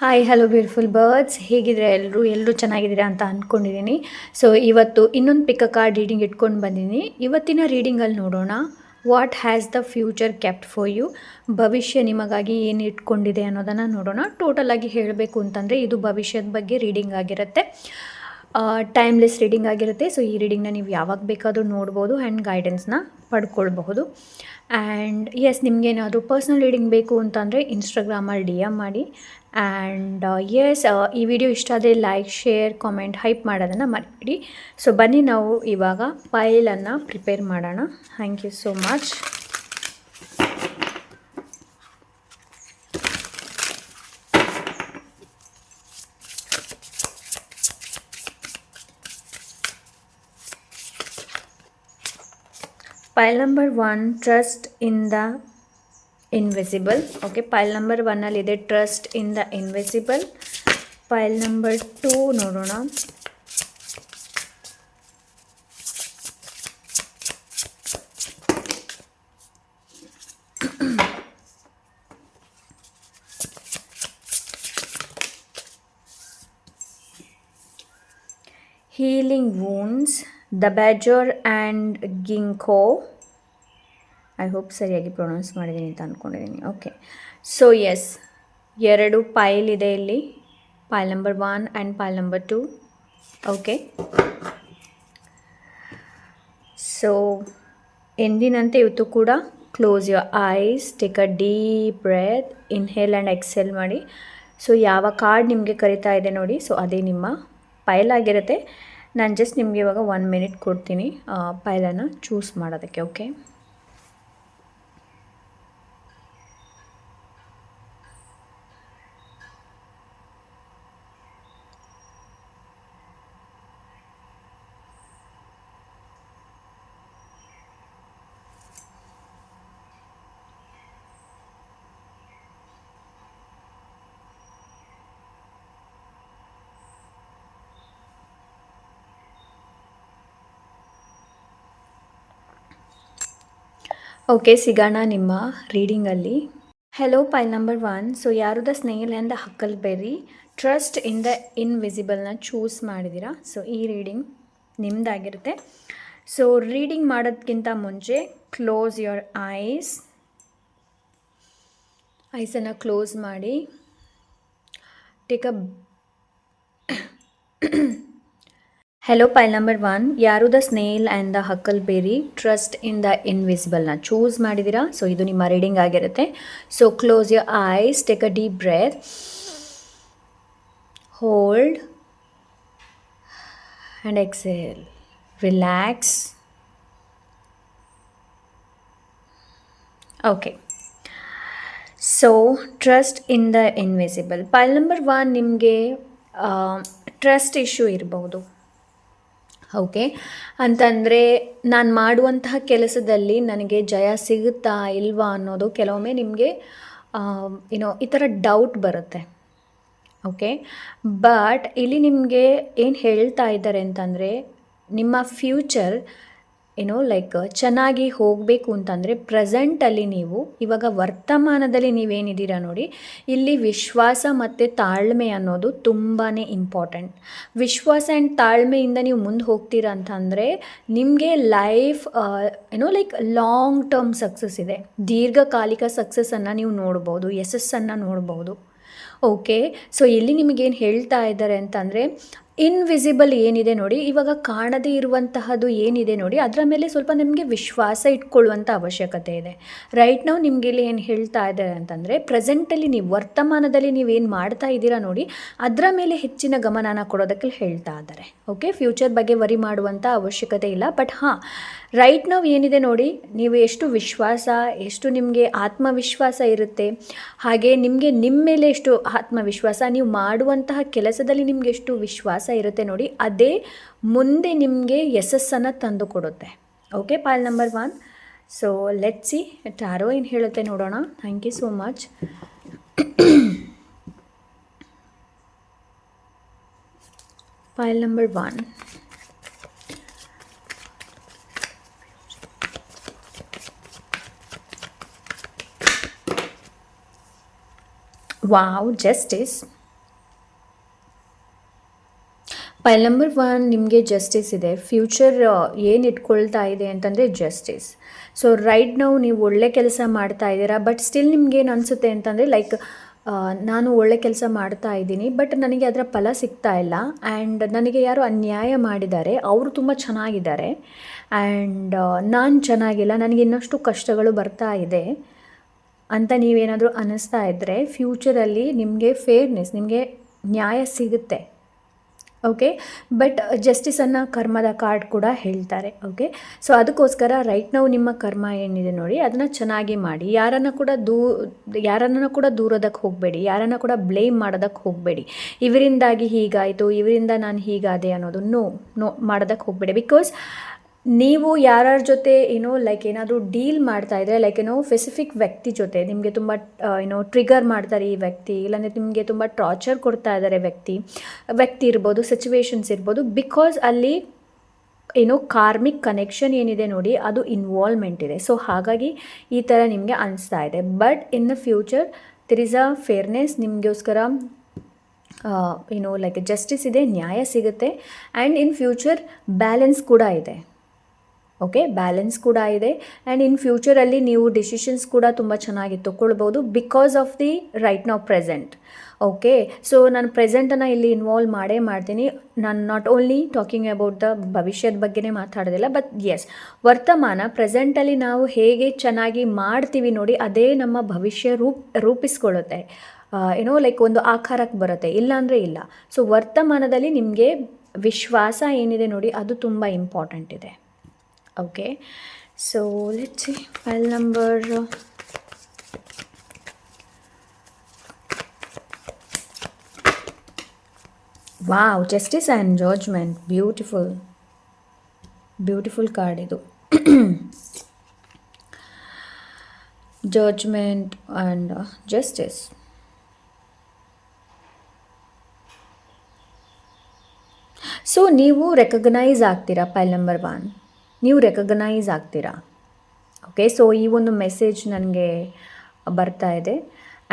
Hi hello beautiful birds, ಹೇಗಿದ್ರೆ ಎಲ್ಲರೂ ಚೆನ್ನಾಗಿದ್ದೀರಾ ಅಂತ ಅಂದ್ಕೊಂಡಿದ್ದೀನಿ. ಸೊ ಇವತ್ತು ಇನ್ನೊಂದು ಪಿಕ್ ಅ ಕಾರ್ಡ್ ರೀಡಿಂಗ್ ಇಟ್ಕೊಂಡು ಬಂದಿದ್ದೀನಿ. ಇವತ್ತಿನ ರೀಡಿಂಗಲ್ಲಿ ನೋಡೋಣ, what has the future kept for you. ಭವಿಷ್ಯ ನಿಮಗಾಗಿ ಏನು ಇಟ್ಕೊಂಡಿದೆ ಅನ್ನೋದನ್ನು ನೋಡೋಣ. ಟೋಟಲಾಗಿ ಹೇಳಬೇಕು ಅಂತಂದರೆ ಇದು ಭವಿಷ್ಯದ ಬಗ್ಗೆ ರೀಡಿಂಗ್ ಆಗಿರುತ್ತೆ, ಟೈಮ್ಲೆಸ್ ರೀಡಿಂಗ್ ಆಗಿರುತ್ತೆ. ಸೊ ಈ ರೀಡಿಂಗ್ನ ನೀವು ಯಾವಾಗ ಬೇಕಾದರೂ ನೋಡ್ಬೋದು ಆ್ಯಂಡ್ ಗೈಡೆನ್ಸ್ನ ಪಡ್ಕೊಳ್ಬಹುದು. ಆ್ಯಂಡ್ ಎಸ್, ನಿಮಗೇನಾದರೂ ಪರ್ಸ್ನಲ್ ರೀಡಿಂಗ್ ಬೇಕು ಅಂತಂದರೆ ಇನ್ಸ್ಟಾಗ್ರಾಮಲ್ಲಿ ಡಿ ಎಮ್ ಮಾಡಿ. ಆ್ಯಂಡ್ ಎಸ್, ಈ ವಿಡಿಯೋ ಇಷ್ಟ ಆದರೆ ಲೈಕ್, ಶೇರ್, ಕಾಮೆಂಟ್, ಹೈಪ್ ಮಾಡೋದನ್ನು ಮರಿಬೇಡಿ. ಸೊ ಬನ್ನಿ ನಾವು ಇವಾಗ ಫೈಲನ್ನು ಪ್ರಿಪೇರ್ ಮಾಡೋಣ. Thank you so much. Pile number 1, trust in the invisible. Okay, pile number 1 ಅಲ್ಲಿ ಇದೆ trust in the invisible. Pile number 2 ನೋಡೋಣ. Healing wounds, the badger and ginkgo. I hope ಸರಿಯಾಗಿ ಪ್ರೊನೌನ್ಸ್ ಮಾಡಿದ್ದೀನಿ ಅಂತ ಅಂದ್ಕೊಂಡಿದ್ದೀನಿ. ಓಕೆ, ಸೊ ಎಸ್, ಎರಡು pile ಇದೆ ಇಲ್ಲಿ, pile number 1 and pile number 2. Okay, so ಎಂದಿನಂತೆ ಇವತ್ತು ಕೂಡ close your eyes, take a deep breath, inhale and exhale ಮಾಡಿ. ಸೊ ಯಾವ ಕಾರ್ಡ್ ನಿಮಗೆ ಕರಿತಾ ಇದೆ ನೋಡಿ, ಸೊ ಅದೇ ನಿಮ್ಮ ಪೈಲ್ ಆಗಿರುತ್ತೆ. ನಾನು ಜಸ್ಟ್ ನಿಮಗೆ ಇವಾಗ 1 ಮಿನಿಟ್ ಕೊಡ್ತೀನಿ ಪೈಲನ್ನು ಚೂಸ್ ಮಾಡೋದಕ್ಕೆ. ಓಕೆ, ಓಕೆ, ಸಿಗೋಣ ನಿಮ್ಮ ರೀಡಿಂಗಲ್ಲಿ. Hello pile number 1. ಸೊ ಯಾರು the snail and the huckleberry, trust in the ಇನ್ವಿಸಿಬಲ್ನ ಚೂಸ್ ಮಾಡಿದ್ದೀರಾ. ಸೊ ಈ ರೀಡಿಂಗ್ ನಿಮ್ಮದಾಗಿರುತ್ತೆ. ಸೊ ರೀಡಿಂಗ್ ಮಾಡೋದಕ್ಕಿಂತ ಮುಂಚೆ ಕ್ಲೋಸ್ ಯುವರ್ ಐಸನ್ನು ಕ್ಲೋಸ್ ಮಾಡಿ. Take a hello pile number 1, ಯಾರು the snail and the huckleberry, trust in the ಇನ್ವಿಸಿಬಲ್ನ ಚೂಸ್ ಮಾಡಿದ್ದೀರಾ. ಸೊ ಇದು ನಿಮ್ಮ ರೀಡಿಂಗ್ ಆಗಿರುತ್ತೆ. So close your eyes, take a deep breath, hold and exhale, relax. Okay, so trust in the invisible. Pile number 1 ನಿಮಗೆ trust issue ಇರಬಹುದು. Okay, ಅಂತಂದರೆ ನಾನು ಮಾಡುವಂತಹ ಕೆಲಸದಲ್ಲಿ ನನಗೆ ಜಯ ಸಿಗುತ್ತಾ ಇಲ್ವಾ ಅನ್ನೋದು ಕೆಲವೊಮ್ಮೆ ನಿಮಗೆ ಈ ಥರ ಡೌಟ್ ಬರುತ್ತೆ. ಓಕೆ, ಬಟ್ ಇಲ್ಲಿ ನಿಮಗೆ ಏನು ಹೇಳ್ತಾ ಇದ್ದಾರೆ ಅಂತಂದರೆ, ನಿಮ್ಮ ಫ್ಯೂಚರ್ ಲೈಕ್ ಚೆನ್ನಾಗಿ ಹೋಗಬೇಕು ಅಂತಂದರೆ ಪ್ರೆಸೆಂಟಲ್ಲಿ ನೀವು ಇವಾಗ ವರ್ತಮಾನದಲ್ಲಿ ನೀವೇನಿದ್ದೀರಾ ನೋಡಿ, ಇಲ್ಲಿ ವಿಶ್ವಾಸ ಮತ್ತು ತಾಳ್ಮೆ ಅನ್ನೋದು ತುಂಬಾ ಇಂಪಾರ್ಟೆಂಟ್. ವಿಶ್ವಾಸ ಆ್ಯಂಡ್ ತಾಳ್ಮೆಯಿಂದ ನೀವು ಮುಂದೆ ಹೋಗ್ತೀರಾ ಅಂತಂದರೆ ನಿಮಗೆ life like long term success ಇದೆ, ದೀರ್ಘಕಾಲಿಕ ಸಕ್ಸಸ್ಸನ್ನು ನೀವು ನೋಡ್ಬೋದು, ಯಶಸ್ಸನ್ನು ನೋಡ್ಬೋದು. ಓಕೆ, ಸೊ ಇಲ್ಲಿ ನಿಮಗೇನು ಹೇಳ್ತಾ ಇದ್ದಾರೆ ಅಂತಂದರೆ, ಇನ್ವಿಸಿಬಲ್ ಏನಿದೆ ನೋಡಿ, ಇವಾಗ ಕಾಣದೇ ಇರುವಂತಹದ್ದು ಏನಿದೆ ನೋಡಿ, ಅದರ ಮೇಲೆ ಸ್ವಲ್ಪ ನಿಮಗೆ ವಿಶ್ವಾಸ ಇಟ್ಕೊಳ್ಳುವಂಥ ಅವಶ್ಯಕತೆ ಇದೆ. ರೈಟ್ ನಾವು ನಿಮಗೆ ಇಲ್ಲಿ ಏನು ಹೇಳ್ತಾ ಇದ್ದಾರೆ ಅಂತಂದರೆ, ಪ್ರೆಸೆಂಟಲ್ಲಿ ನೀವು ವರ್ತಮಾನದಲ್ಲಿ ನೀವೇನು ಮಾಡ್ತಾ ಇದ್ದೀರಾ ನೋಡಿ, ಅದರ ಮೇಲೆ ಹೆಚ್ಚಿನ ಗಮನನ ಕೊಡೋದಕ್ಕೆ ಹೇಳ್ತಾ ಇದ್ದಾರೆ. ಓಕೆ, ಫ್ಯೂಚರ್ ಬಗ್ಗೆ ವರಿ ಮಾಡುವಂಥ ಅವಶ್ಯಕತೆ ಇಲ್ಲ. ಬಟ್ ಹಾಂ, ರೈಟ್ ನಾವು ಏನಿದೆ ನೋಡಿ, ನೀವು ಎಷ್ಟು ವಿಶ್ವಾಸ, ಎಷ್ಟು ನಿಮಗೆ ಆತ್ಮವಿಶ್ವಾಸ ಇರುತ್ತೆ, ಹಾಗೆ ನಿಮಗೆ ನಿಮ್ಮ ಮೇಲೆ ಎಷ್ಟು ಆತ್ಮವಿಶ್ವಾಸ, ನೀವು ಮಾಡುವಂತಹ ಕೆಲಸದಲ್ಲಿ ನಿಮಗೆ ಎಷ್ಟು ವಿಶ್ವಾಸ ಇರುತ್ತೆ ನೋಡಿ, ಅದೇ ಮುಂದೆ ನಿಮಗೆ ಯಶಸ್ಸನ್ನು ತಂದು ಕೊಡುತ್ತೆ. Okay, pile number 1. So let's see tarot ಏನು ಹೇಳುತ್ತೆ ನೋಡೋಣ. Thank you so much. Pile number 1. Wow, justice. Pile number 1 ನಿಮಗೆ ಜಸ್ಟಿಸ್ ಇದೆ. ಫ್ಯೂಚರ್ ಏನು ಇಟ್ಕೊಳ್ತಾ ಇದೆ ಅಂತಂದರೆ ಜಸ್ಟಿಸ್. ಸೊ ರೈಟ್ ನಾವು ನೀವು ಒಳ್ಳೆ ಕೆಲಸ ಮಾಡ್ತಾ ಇದ್ದೀರಾ, ಬಟ್ ಸ್ಟಿಲ್ ನಿಮ್ಗೇನು ಅನಿಸುತ್ತೆ ಅಂತಂದರೆ ಲೈಕ್ ನಾನು ಒಳ್ಳೆ ಕೆಲಸ ಮಾಡ್ತಾ ಇದ್ದೀನಿ, ಬಟ್ ನನಗೆ ಅದರ ಫಲ ಸಿಗ್ತಾ ಇಲ್ಲ. ಆ್ಯಂಡ್ ನನಗೆ ಯಾರೋ ಅನ್ಯಾಯ ಮಾಡಿದ್ದಾರೆ, ಅವರು ತುಂಬ ಚೆನ್ನಾಗಿದ್ದಾರೆ ಆ್ಯಂಡ್ ನಾನು ಚೆನ್ನಾಗಿಲ್ಲ, ನನಗೆ ಇನ್ನಷ್ಟು ಕಷ್ಟಗಳು ಬರ್ತಾ ಇದೆ ಅಂತ ನೀವೇನಾದರೂ ಅನ್ನಿಸ್ತಾ ಇದ್ದರೆ ಫ್ಯೂಚರಲ್ಲಿ ನಿಮಗೆ ಫೇರ್ನೆಸ್, ನಿಮಗೆ ನ್ಯಾಯ ಸಿಗುತ್ತೆ. ಓಕೆ, ಬಟ್ ಜಸ್ಟಿಸನ್ನು ಕರ್ಮದ ಕಾರ್ಡ್ ಕೂಡ ಹೇಳ್ತಾರೆ. ಓಕೆ, ಸೊ ಅದಕ್ಕೋಸ್ಕರ ರೈಟ್ ನಾವು ನಿಮ್ಮ ಕರ್ಮ ಏನಿದೆ ನೋಡಿ ಅದನ್ನು ಚೆನ್ನಾಗಿ ಮಾಡಿ. ಯಾರನ್ನು ಕೂಡ ದೂರೋದಕ್ಕೆ ಹೋಗಬೇಡಿ, ಯಾರನ್ನು ಕೂಡ ಬ್ಲೇಮ್ ಮಾಡೋದಕ್ಕೆ ಹೋಗಬೇಡಿ. ಇವರಿಂದಾಗಿ ಹೀಗಾಯಿತು, ಇವರಿಂದ ನಾನು ಹೀಗಾದೆ ಅನ್ನೋದು ನೋ ಮಾಡೋದಕ್ಕೆ ಹೋಗಬೇಡಿ. ಬಿಕಾಸ್ ನೀವು ಯಾರ ಜೊತೆ ಲೈಕ್ ಏನಾದರೂ ಡೀಲ್ ಮಾಡ್ತಾ ಇದ್ದರೆ, ಲೈಕ್ ಸ್ಪೆಸಿಫಿಕ್ ವ್ಯಕ್ತಿ ಜೊತೆ ನಿಮಗೆ ತುಂಬ ಟ್ರಿಗರ್ ಮಾಡ್ತಾರೆ ಈ ವ್ಯಕ್ತಿ, ಇಲ್ಲಾಂದರೆ ನಿಮಗೆ ತುಂಬ ಟಾರ್ಚರ್ ಕೊಡ್ತಾ ಇದ್ದಾರೆ ವ್ಯಕ್ತಿ ಇರ್ಬೋದು, ಸಿಚುವೇಶನ್ಸ್ ಇರ್ಬೋದು. ಬಿಕಾಸ್ ಅಲ್ಲಿ ಕಾರ್ಮಿಕ್ ಕನೆಕ್ಷನ್ ಏನಿದೆ ನೋಡಿ ಅದು ಇನ್ವಾಲ್ವ್ಮೆಂಟ್ ಇದೆ. ಸೊ ಹಾಗಾಗಿ ಈ ಥರ ನಿಮಗೆ ಅನಿಸ್ತಾ ಇದೆ. But in the future there is a fairness, ನಿಮಗೋಸ್ಕರ ಲೈಕ್ ಜಸ್ಟಿಸ್ ಇದೆ, ನ್ಯಾಯ ಸಿಗುತ್ತೆ. ಆ್ಯಂಡ್ ಇನ್ ಫ್ಯೂಚರ್ ಬ್ಯಾಲೆನ್ಸ್ ಕೂಡ ಇದೆ. ಓಕೆ, ಬ್ಯಾಲೆನ್ಸ್ ಕೂಡ ಇದೆ. ಆ್ಯಂಡ್ ಇನ್ ಫ್ಯೂಚರಲ್ಲಿ ನೀವು ಡಿಸಿಷನ್ಸ್ ಕೂಡ ತುಂಬ ಚೆನ್ನಾಗಿ ತೊಗೊಳ್ಬೋದು ಬಿಕಾಸ್ ಆಫ್ ದಿ ರೈಟ್ ನಾವು ಪ್ರೆಸೆಂಟ್. ಓಕೆ, ಸೊ ನಾನು ಪ್ರೆಸೆಂಟನ್ನು ಇಲ್ಲಿ ಇನ್ವಾಲ್ವ್ ಮಾಡ್ತೀನಿ. ನಾನು not only talking about the ಭವಿಷ್ಯದ ಬಗ್ಗೆನೇ ಮಾತಾಡೋದಿಲ್ಲ, ಬಟ್ ಎಸ್, ವರ್ತಮಾನ ಪ್ರೆಸೆಂಟಲ್ಲಿ ನಾವು ಹೇಗೆ ಚೆನ್ನಾಗಿ ಮಾಡ್ತೀವಿ ನೋಡಿ ಅದೇ ನಮ್ಮ ಭವಿಷ್ಯ ರೂಪಿಸ್ಕೊಳ್ಳುತ್ತೆ. ಲೈಕ್ ಒಂದು ಆಕಾರಕ್ಕೆ ಬರುತ್ತೆ, ಇಲ್ಲಾಂದರೆ ಇಲ್ಲ. ಸೊ ವರ್ತಮಾನದಲ್ಲಿ ನಿಮಗೆ ವಿಶ್ವಾಸ ಏನಿದೆ ನೋಡಿ ಅದು ತುಂಬ ಇಂಪಾರ್ಟೆಂಟ್ ಇದೆ. Okay, so let's see file number wow, justice and judgment, beautiful card idu. Judgment and justice. So ನೀವು ರೆಕಗ್ನೈಸ್ ಆಗ್ತೀರಾ, ಪೈಲ್ ನಂಬರ್ 1 ನೀವು ರೆಕಗ್ನೈಸ್ ಆಗ್ತೀರಾ. ಓಕೆ, ಸೊ ಈ ಒಂದು ಮೆಸೇಜ್ ನನಗೆ ಬರ್ತಾ ಇದೆ.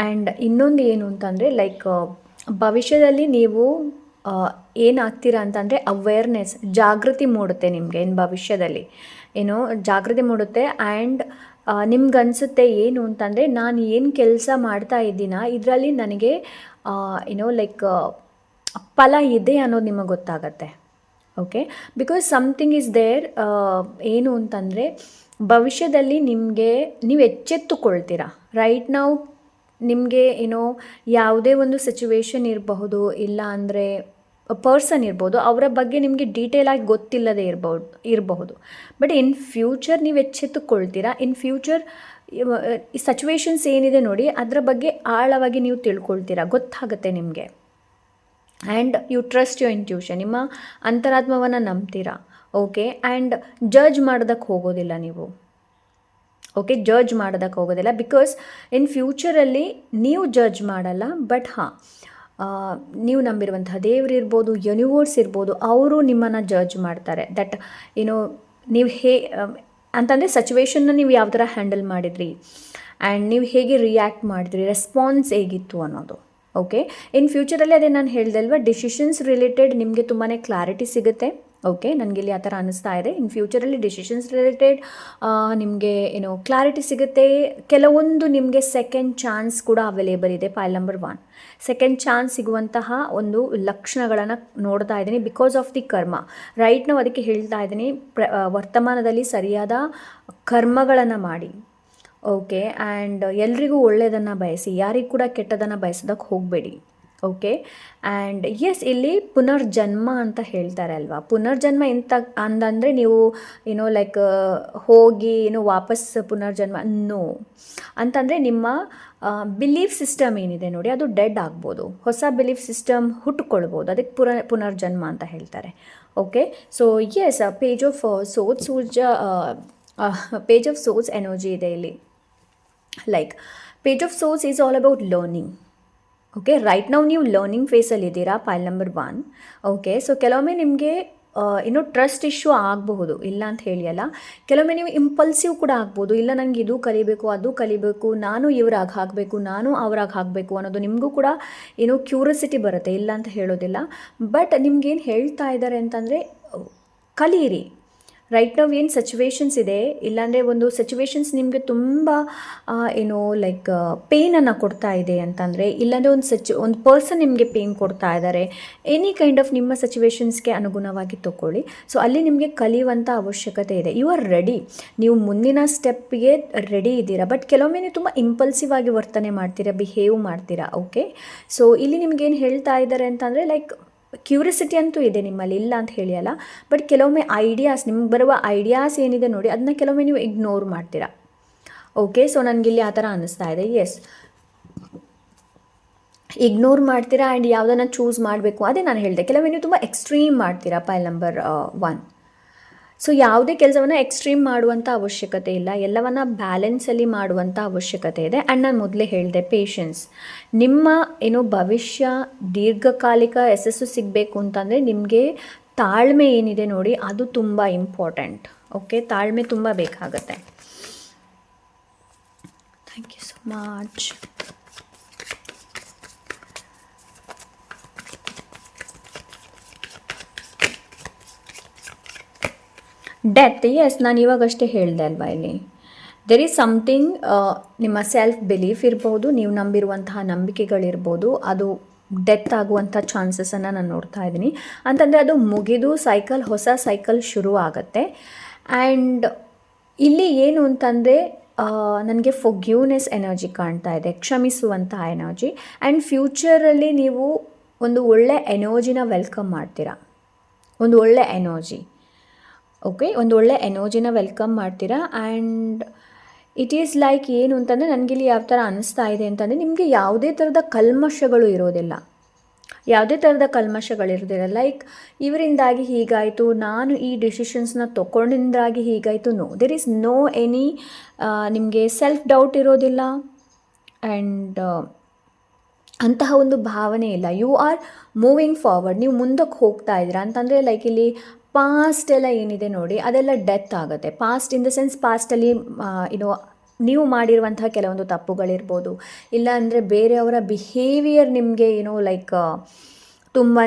ಆ್ಯಂಡ್ ಇನ್ನೊಂದು ಏನು ಅಂತಂದರೆ ಲೈಕ್ ಭವಿಷ್ಯದಲ್ಲಿ ನೀವು ಏನಾಗ್ತೀರಾ ಅಂತಂದರೆ ಅವೇರ್ನೆಸ್, ಜಾಗೃತಿ ಮೂಡುತ್ತೆ ನಿಮಗೆ. ಇನ್ನು ಭವಿಷ್ಯದಲ್ಲಿ ಜಾಗೃತಿ ಮೂಡುತ್ತೆ. ಆ್ಯಂಡ್ ನಿಮ್ಗನ್ಸುತ್ತೆ ಏನು ಅಂತಂದರೆ ನಾನು ಏನು ಕೆಲಸ ಮಾಡ್ತಾ ಇದ್ದೀನ ಇದರಲ್ಲಿ ನನಗೆ ಲೈಕ್ ಫಲ ಇದೆ ಅನ್ನೋದು ನಿಮಗೆ ಗೊತ್ತಾಗತ್ತೆ. Okay, because something is there. ಏನು ಅಂತಂದರೆ ಭವಿಷ್ಯದಲ್ಲಿ ನೀವು ಎಚ್ಚೆತ್ತುಕೊಳ್ತೀರಾ. ರೈಟ್ ನಾವು ನಿಮಗೆ ಯಾವುದೇ ಒಂದು ಸಿಚುವೇಶನ್ ಇರಬಹುದು, ಇಲ್ಲ ಅಂದರೆ ಪರ್ಸನ್ ಇರ್ಬೋದು, ಅವರ ಬಗ್ಗೆ ನಿಮಗೆ ಡೀಟೇಲಾಗಿ ಗೊತ್ತಿಲ್ಲದೆ ಇರಬಹುದು. ಬಟ್ ಇನ್ ಫ್ಯೂಚರ್ ನೀವು ಎಚ್ಚೆತ್ತುಕೊಳ್ತೀರಾ. ಇನ್ ಫ್ಯೂಚರ್ ಸಿಚುವೇಶನ್ಸ್ ಏನಿದೆ ನೋಡಿ ಅದರ ಬಗ್ಗೆ ಆಳವಾಗಿ ನೀವು ತಿಳ್ಕೊಳ್ತೀರಾ, ಗೊತ್ತಾಗುತ್ತೆ ನಿಮಗೆ. And you trust your intuition, ನಿಮ್ಮ ಅಂತರಾತ್ಮವನ್ನು ನಂಬ್ತೀರಾ. ಓಕೆ, ಆ್ಯಂಡ್ ಜಡ್ಜ್ ಮಾಡೋದಕ್ಕೆ ಹೋಗೋದಿಲ್ಲ ನೀವು. ಓಕೆ, ಜಡ್ಜ್ ಮಾಡೋದಕ್ಕೆ ಹೋಗೋದಿಲ್ಲ ಬಿಕಾಸ್ ಇನ್ ಫ್ಯೂಚರಲ್ಲಿ ನೀವು ಜಡ್ಜ್ ಮಾಡಲ್ಲ. ಬಟ್ ನೀವು ನಂಬಿರುವಂತಹ ದೇವರಿರ್ಬೋದು, ಯೂನಿವರ್ಸ್ ಇರ್ಬೋದು, ಅವರು ನಿಮ್ಮನ್ನು ಜಡ್ಜ್ ಮಾಡ್ತಾರೆ. ದಟ್ ನೀವು ಅಂತಂದರೆ ಸಿಚುವೇಶನ್ನ ನೀವು ಯಾವ ಥರ ಹ್ಯಾಂಡಲ್ ಮಾಡಿದ್ರಿ ಆ್ಯಂಡ್ ನೀವು ಹೇಗೆ ರಿಯಾಕ್ಟ್ ಮಾಡಿದ್ರಿ, ರೆಸ್ಪಾನ್ಸ್ ಹೇಗಿತ್ತು ಅನ್ನೋದು. ಓಕೆ, ಇನ್ ಫ್ಯೂಚರಲ್ಲಿ ಅದೇ ನಾನು ಹೇಳಿದೆ ಅಲ್ವಾ, ಡಿಸಿಷನ್ಸ್ ರಿಲೇಟೆಡ್ ನಿಮಗೆ ತುಂಬಾ ಕ್ಲಾರಿಟಿ ಸಿಗುತ್ತೆ. ಓಕೆ, ನನಗಿಲ್ಲಿ ಆ ಥರ ಅನ್ನಿಸ್ತಾ ಇದೆ. ಇನ್ ಫ್ಯೂಚರಲ್ಲಿ ಡಿಸಿಷನ್ಸ್ ರಿಲೇಟೆಡ್ ನಿಮಗೆ ಕ್ಲಾರಿಟಿ ಸಿಗುತ್ತೆ. ಕೆಲವೊಂದು ನಿಮಗೆ ಸೆಕೆಂಡ್ ಚಾನ್ಸ್ ಕೂಡ ಅವೈಲೇಬಲ್ ಇದೆ. ಫೈಲ್ ನಂಬರ್ 1 ಸೆಕೆಂಡ್ ಚಾನ್ಸ್ ಸಿಗುವಂತಹ ಒಂದು ಲಕ್ಷಣಗಳನ್ನು ನೋಡ್ತಾ ಇದ್ದೀನಿ ಬಿಕಾಸ್ ಆಫ್ ದಿ ಕರ್ಮ. ರೈಟ್ ನಾವು ಅದಕ್ಕೆ ಹೇಳ್ತಾ ಇದ್ದೀನಿ, ವರ್ತಮಾನದಲ್ಲಿ ಸರಿಯಾದ ಕರ್ಮಗಳನ್ನು ಮಾಡಿ. ಓಕೆ, ಆ್ಯಂಡ್ ಎಲ್ರಿಗೂ ಒಳ್ಳೆಯದನ್ನು ಬಯಸಿ, ಯಾರಿಗೂ ಕೂಡ ಕೆಟ್ಟದನ್ನು ಬಯಸೋದಕ್ಕೆ ಹೋಗಬೇಡಿ. ಓಕೆ, ಆ್ಯಂಡ್ ಎಸ್, ಇಲ್ಲಿ ಪುನರ್ಜನ್ಮ ಅಂತ ಹೇಳ್ತಾರೆ ಅಲ್ವಾ. ಪುನರ್ಜನ್ಮ ಅಂತಂದರೆ ನೀವು ಲೈಕ್ ಹೋಗಿ ವಾಪಸ್ ಪುನರ್ಜನ್ಮ ಅಂತಂದರೆ ನಿಮ್ಮ ಬಿಲೀಫ್ ಸಿಸ್ಟಮ್ ಏನಿದೆ ನೋಡಿ ಅದು ಡೆಡ್ ಆಗ್ಬೋದು, ಹೊಸ ಬಿಲೀಫ್ ಸಿಸ್ಟಮ್ ಹುಟ್ಟುಕೊಳ್ಬೋದು. ಅದಕ್ಕೆ ಪುನರ್ಜನ್ಮ ಅಂತ ಹೇಳ್ತಾರೆ. Okay, so yes, Page of Swords energy ಇದೆ ಇಲ್ಲಿ. Like Page of Swords is all about learning. Okay, right ನಾವು ನೀವು ಲರ್ನಿಂಗ್ ಫೇಸಲ್ಲಿ ಇದ್ದೀರಾ, ಫೈಲ್ ನಂಬರ್ 1. ಓಕೆ, ಸೊ ಕೆಲವೊಮ್ಮೆ ನಿಮಗೆ ಏನೋ ಟ್ರಸ್ಟ್ ಇಶ್ಯೂ ಆಗಬಹುದು, ಇಲ್ಲ ಅಂತ ಹೇಳಿಯಲ್ಲ. ಕೆಲವೊಮ್ಮೆ ನೀವು ಇಂಪಲ್ಸಿವ್ ಕೂಡ ಆಗ್ಬೋದು. ಇಲ್ಲ ನನಗೆ ಇದು ಕಲಿಬೇಕು, ಅದು ಕಲಿಬೇಕು, ನಾನು ಇವ್ರಾಗ ಆಗಬೇಕು, ನಾನು ಅವ್ರಾಗ ಆಗಬೇಕು ಅನ್ನೋದು ನಿಮಗೂ ಕೂಡ ಏನೋ ಕ್ಯೂರಿಯಾಸಿಟಿ ಬರುತ್ತೆ, ಇಲ್ಲ ಅಂತ ಹೇಳೋದಿಲ್ಲ. ಬಟ್ ನಿಮ್ಗೇನು ಹೇಳ್ತಾ ಇದ್ದಾರೆ ಅಂತಂದರೆ ಕಲೀರಿ. ರೈಟ್ ನಾವು ಏನು ಸಿಚುವೇಶನ್ಸ್ ಇದೆ, ಇಲ್ಲಾಂದರೆ ಒಂದು ಸಿಚುವೇಶನ್ಸ್ ನಿಮಗೆ ತುಂಬ ಏನೋ ಲೈಕ್ ಪೇನನ್ನು ಕೊಡ್ತಾ ಇದೆ ಅಂತಂದರೆ, ಇಲ್ಲಾಂದರೆ ಒಂದು ಪರ್ಸನ್ ನಿಮಗೆ ಪೇನ್ ಕೊಡ್ತಾ ಇದ್ದಾರೆ, ಎನಿ ಕೈಂಡ್ ಆಫ್ ನಿಮ್ಮ ಸಿಚುವೇಶನ್ಸ್ಗೆ ಅನುಗುಣವಾಗಿ ತಗೊಳ್ಳಿ. ಸೊ ಅಲ್ಲಿ ನಿಮಗೆ ಕಲಿಯುವಂಥ ಅವಶ್ಯಕತೆ ಇದೆ. ಯು ಆರ್ ರೆಡಿ, ನೀವು ಮುಂದಿನ ಸ್ಟೆಪ್ಗೆ ರೆಡಿ ಇದ್ದೀರಾ. ಬಟ್ ಕೆಲವೊಮ್ಮೆ ನೀವು ತುಂಬ ಇಂಪಲ್ಸಿವ್ ಆಗಿ ವರ್ತನೆ ಮಾಡ್ತೀರಾ, ಬಿಹೇವ್ ಮಾಡ್ತೀರಾ. ಓಕೆ, ಸೊ ಇಲ್ಲಿ ನಿಮ್ಗೇನು ಹೇಳ್ತಾ ಇದ್ದಾರೆ ಅಂತಂದರೆ ಲೈಕ್ ಕ್ಯೂರಿಯಾಸಿಟಿ ಅಂತೂ ಇದೆ ನಿಮ್ಮಲ್ಲಿ, ಇಲ್ಲ ಅಂತ ಹೇಳಿಯಲ್ಲ. ಬಟ್ ಕೆಲವೊಮ್ಮೆ ಐಡಿಯಾಸ್, ನಿಮ್ಗೆ ಬರುವ ಐಡಿಯಾಸ್ ಏನಿದೆ ನೋಡಿ, ಅದನ್ನ ಕೆಲವೊಮ್ಮೆ ನೀವು ಇಗ್ನೋರ್ ಮಾಡ್ತೀರಾ. ಓಕೆ, ಸೊ ನನಗಿಲ್ಲಿ ಆ ಥರ ಅನ್ನಿಸ್ತಾ ಇದೆ. ಎಸ್, ಇಗ್ನೋರ್ ಮಾಡ್ತೀರಾ ಆ್ಯಂಡ್ ಯಾವುದನ್ನು ಚೂಸ್ ಮಾಡಬೇಕು, ಅದೇ ನಾನು ಹೇಳಿದೆ. ಕೆಲವೊಮ್ಮೆ ನೀವು ತುಂಬ ಎಕ್ಸ್ಟ್ರೀಮ್ ಮಾಡ್ತೀರಾ. ಪೈಲ್ ನಂಬರ್ 1. ಸೊ ಯಾವುದೇ ಕೆಲಸವನ್ನು ಎಕ್ಸ್ಟ್ರೀಮ್ ಮಾಡುವಂಥ ಅವಶ್ಯಕತೆ ಇಲ್ಲ, ಎಲ್ಲವನ್ನು ಬ್ಯಾಲೆನ್ಸಲ್ಲಿ ಮಾಡುವಂಥ ಅವಶ್ಯಕತೆ ಇದೆ. ಆ್ಯಂಡ್ ನಾನು ಮೊದಲೇ ಹೇಳಿದೆ, ಪೇಷನ್ಸ್. ನಿಮ್ಮ ಏನೋ ಭವಿಷ್ಯ ದೀರ್ಘಕಾಲಿಕ ಯಶಸ್ಸು ಸಿಗಬೇಕು ಅಂತಂದರೆ ನಿಮಗೆ ತಾಳ್ಮೆ ಏನಿದೆ ನೋಡಿ, ಅದು ತುಂಬ ಇಂಪಾರ್ಟೆಂಟ್. ಓಕೆ, ತಾಳ್ಮೆ ತುಂಬ ಬೇಕಾಗುತ್ತೆ. Thank you so much. Death, yes, ನಾನು ಇವಾಗಷ್ಟೇ ಹೇಳಿದೆ ಅಲ್ವಾ, ಇಲ್ಲಿ ದೆರ್ ಈಸ್ ಸಮಥಿಂಗ್. ನಿಮ್ಮ ಸೆಲ್ಫ್ ಬಿಲೀಫ್ ಇರ್ಬೋದು, ನೀವು ನಂಬಿರುವಂತಹ ನಂಬಿಕೆಗಳಿರ್ಬೋದು, ಅದು ಡೆತ್ ಆಗುವಂಥ ಚಾನ್ಸಸನ್ನು ನಾನು ನೋಡ್ತಾ ಇದ್ದೀನಿ. ಅಂತಂದರೆ ಅದು ಮುಗಿದು ಹೊಸ ಸೈಕಲ್ ಶುರು ಆಗುತ್ತೆ. ಆ್ಯಂಡ್ ಇಲ್ಲಿ ಏನು ಅಂತಂದರೆ ನನಗೆ ಫೊಗ್ಯೂನೆಸ್ ಎನರ್ಜಿ ಕಾಣ್ತಾ ಇದೆ, ಕ್ಷಮಿಸುವಂತಹ ಎನರ್ಜಿ. ಆ್ಯಂಡ್ ಫ್ಯೂಚರಲ್ಲಿ ನೀವು ಒಂದು ಒಳ್ಳೆ ಎನರ್ಜಿನ ವೆಲ್ಕಮ್ ಮಾಡ್ತೀರಾ, ಒಂದು ಒಳ್ಳೆ ಎನರ್ಜಿ. ಓಕೆ, ಒಂದು ಒಳ್ಳೆ ಎನರ್ಜಿನ ವೆಲ್ಕಮ್ ಮಾಡ್ತೀರಾ. ಆ್ಯಂಡ್ ಇಟ್ ಈಸ್ ಲೈಕ್ ಏನು ಅಂತಂದರೆ ನನಗಿಲ್ಲಿ ಯಾವ ಥರ ಅನ್ನಿಸ್ತಾ ಇದೆ ಅಂತಂದರೆ, ನಿಮಗೆ ಯಾವುದೇ ಥರದ ಕಲ್ಮಶಗಳು ಇರೋದಿಲ್ಲ, ಯಾವುದೇ ಥರದ ಕಲ್ಮಶಗಳಿರೋದಿಲ್ಲ. ಲೈಕ್ ಇವರಿಂದಾಗಿ ಹೀಗಾಯಿತು, ನಾನು ಈ ಡಿಸಿಷನ್ಸ್ನ ತೊಗೊಂಡಿಂದಾಗಿ ಹೀಗಾಯಿತು. No, there is no any ನಿಮಗೆ ಸೆಲ್ಫ್ ಡೌಟ್ ಇರೋದಿಲ್ಲ. ಆ್ಯಂಡ್ ಅಂತಹ ಒಂದು ಭಾವನೆ ಇಲ್ಲ. ಯು ಆರ್ ಮೂವಿಂಗ್ ಫಾರ್ವರ್ಡ್, ನೀವು ಮುಂದಕ್ಕೆ ಹೋಗ್ತಾ ಇದ್ದೀರಾ. ಅಂತಂದರೆ ಲೈಕ್ ಇಲ್ಲಿ ಪಾಸ್ಟ್ ಎಲ್ಲ ಏನಿದೆ ನೋಡಿ, ಅದೆಲ್ಲ ಡೆತ್ ಆಗುತ್ತೆ. ಪಾಸ್ಟ್ ಇನ್ ದ ಸೆನ್ಸ್, ಪಾಸ್ಟಲ್ಲಿ ನೀವು ಮಾಡಿರುವಂತಹ ಕೆಲವೊಂದು ತಪ್ಪುಗಳಿರ್ಬೋದು, ಇಲ್ಲ ಅಂದರೆ ಬೇರೆಯವರ ಬಿಹೇವಿಯರ್ ನಿಮಗೆ ಲೈಕ್ ತುಂಬಾ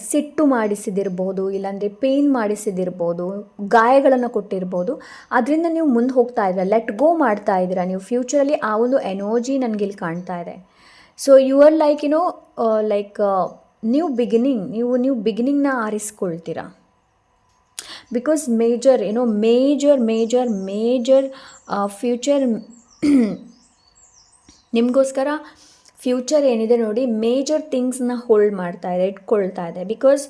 ಸಿಟ್ಟು ಮಾಡಿಸಿದಿರ್ಬೋದು, ಇಲ್ಲಾಂದರೆ ಪೇನ್ ಮಾಡಿಸಿದಿರ್ಬೋದು, ಗಾಯಗಳನ್ನು ಕೊಟ್ಟಿರ್ಬೋದು. ಅದರಿಂದ ನೀವು ಮುಂದೆ ಹೋಗ್ತಾ ಇದ್ದೀರಾ, ಲೆಟ್ ಗೋ ಮಾಡ್ತಾ ಇದ್ದೀರಾ ನೀವು ಫ್ಯೂಚರಲ್ಲಿ. ಆ ಒಂದು ಎನರ್ಜಿ ನನಗಿಲ್ಲಿ ಕಾಣ್ತಾ ಇದೆ. So you are like like new beginning, ನೀವು ಬಿಗಿನಿಂಗ್ನ ಆರಿಸ್ಕೊಳ್ತೀರಾ. ಬಿಕಾಸ್ ಮೇಜರ್ ಫ್ಯೂಚರ್ ನಿಮಗೋಸ್ಕರ ಫ್ಯೂಚರ್ ಏನಿದೆ ನೋಡಿ, ಮೇಜರ್ ಥಿಂಗ್ಸ್ನ ಹೋಲ್ಡ್ ಮಾಡ್ತಾ ಇದೆ, ಇಟ್ಕೊಳ್ತಾ ಇದೆ. Because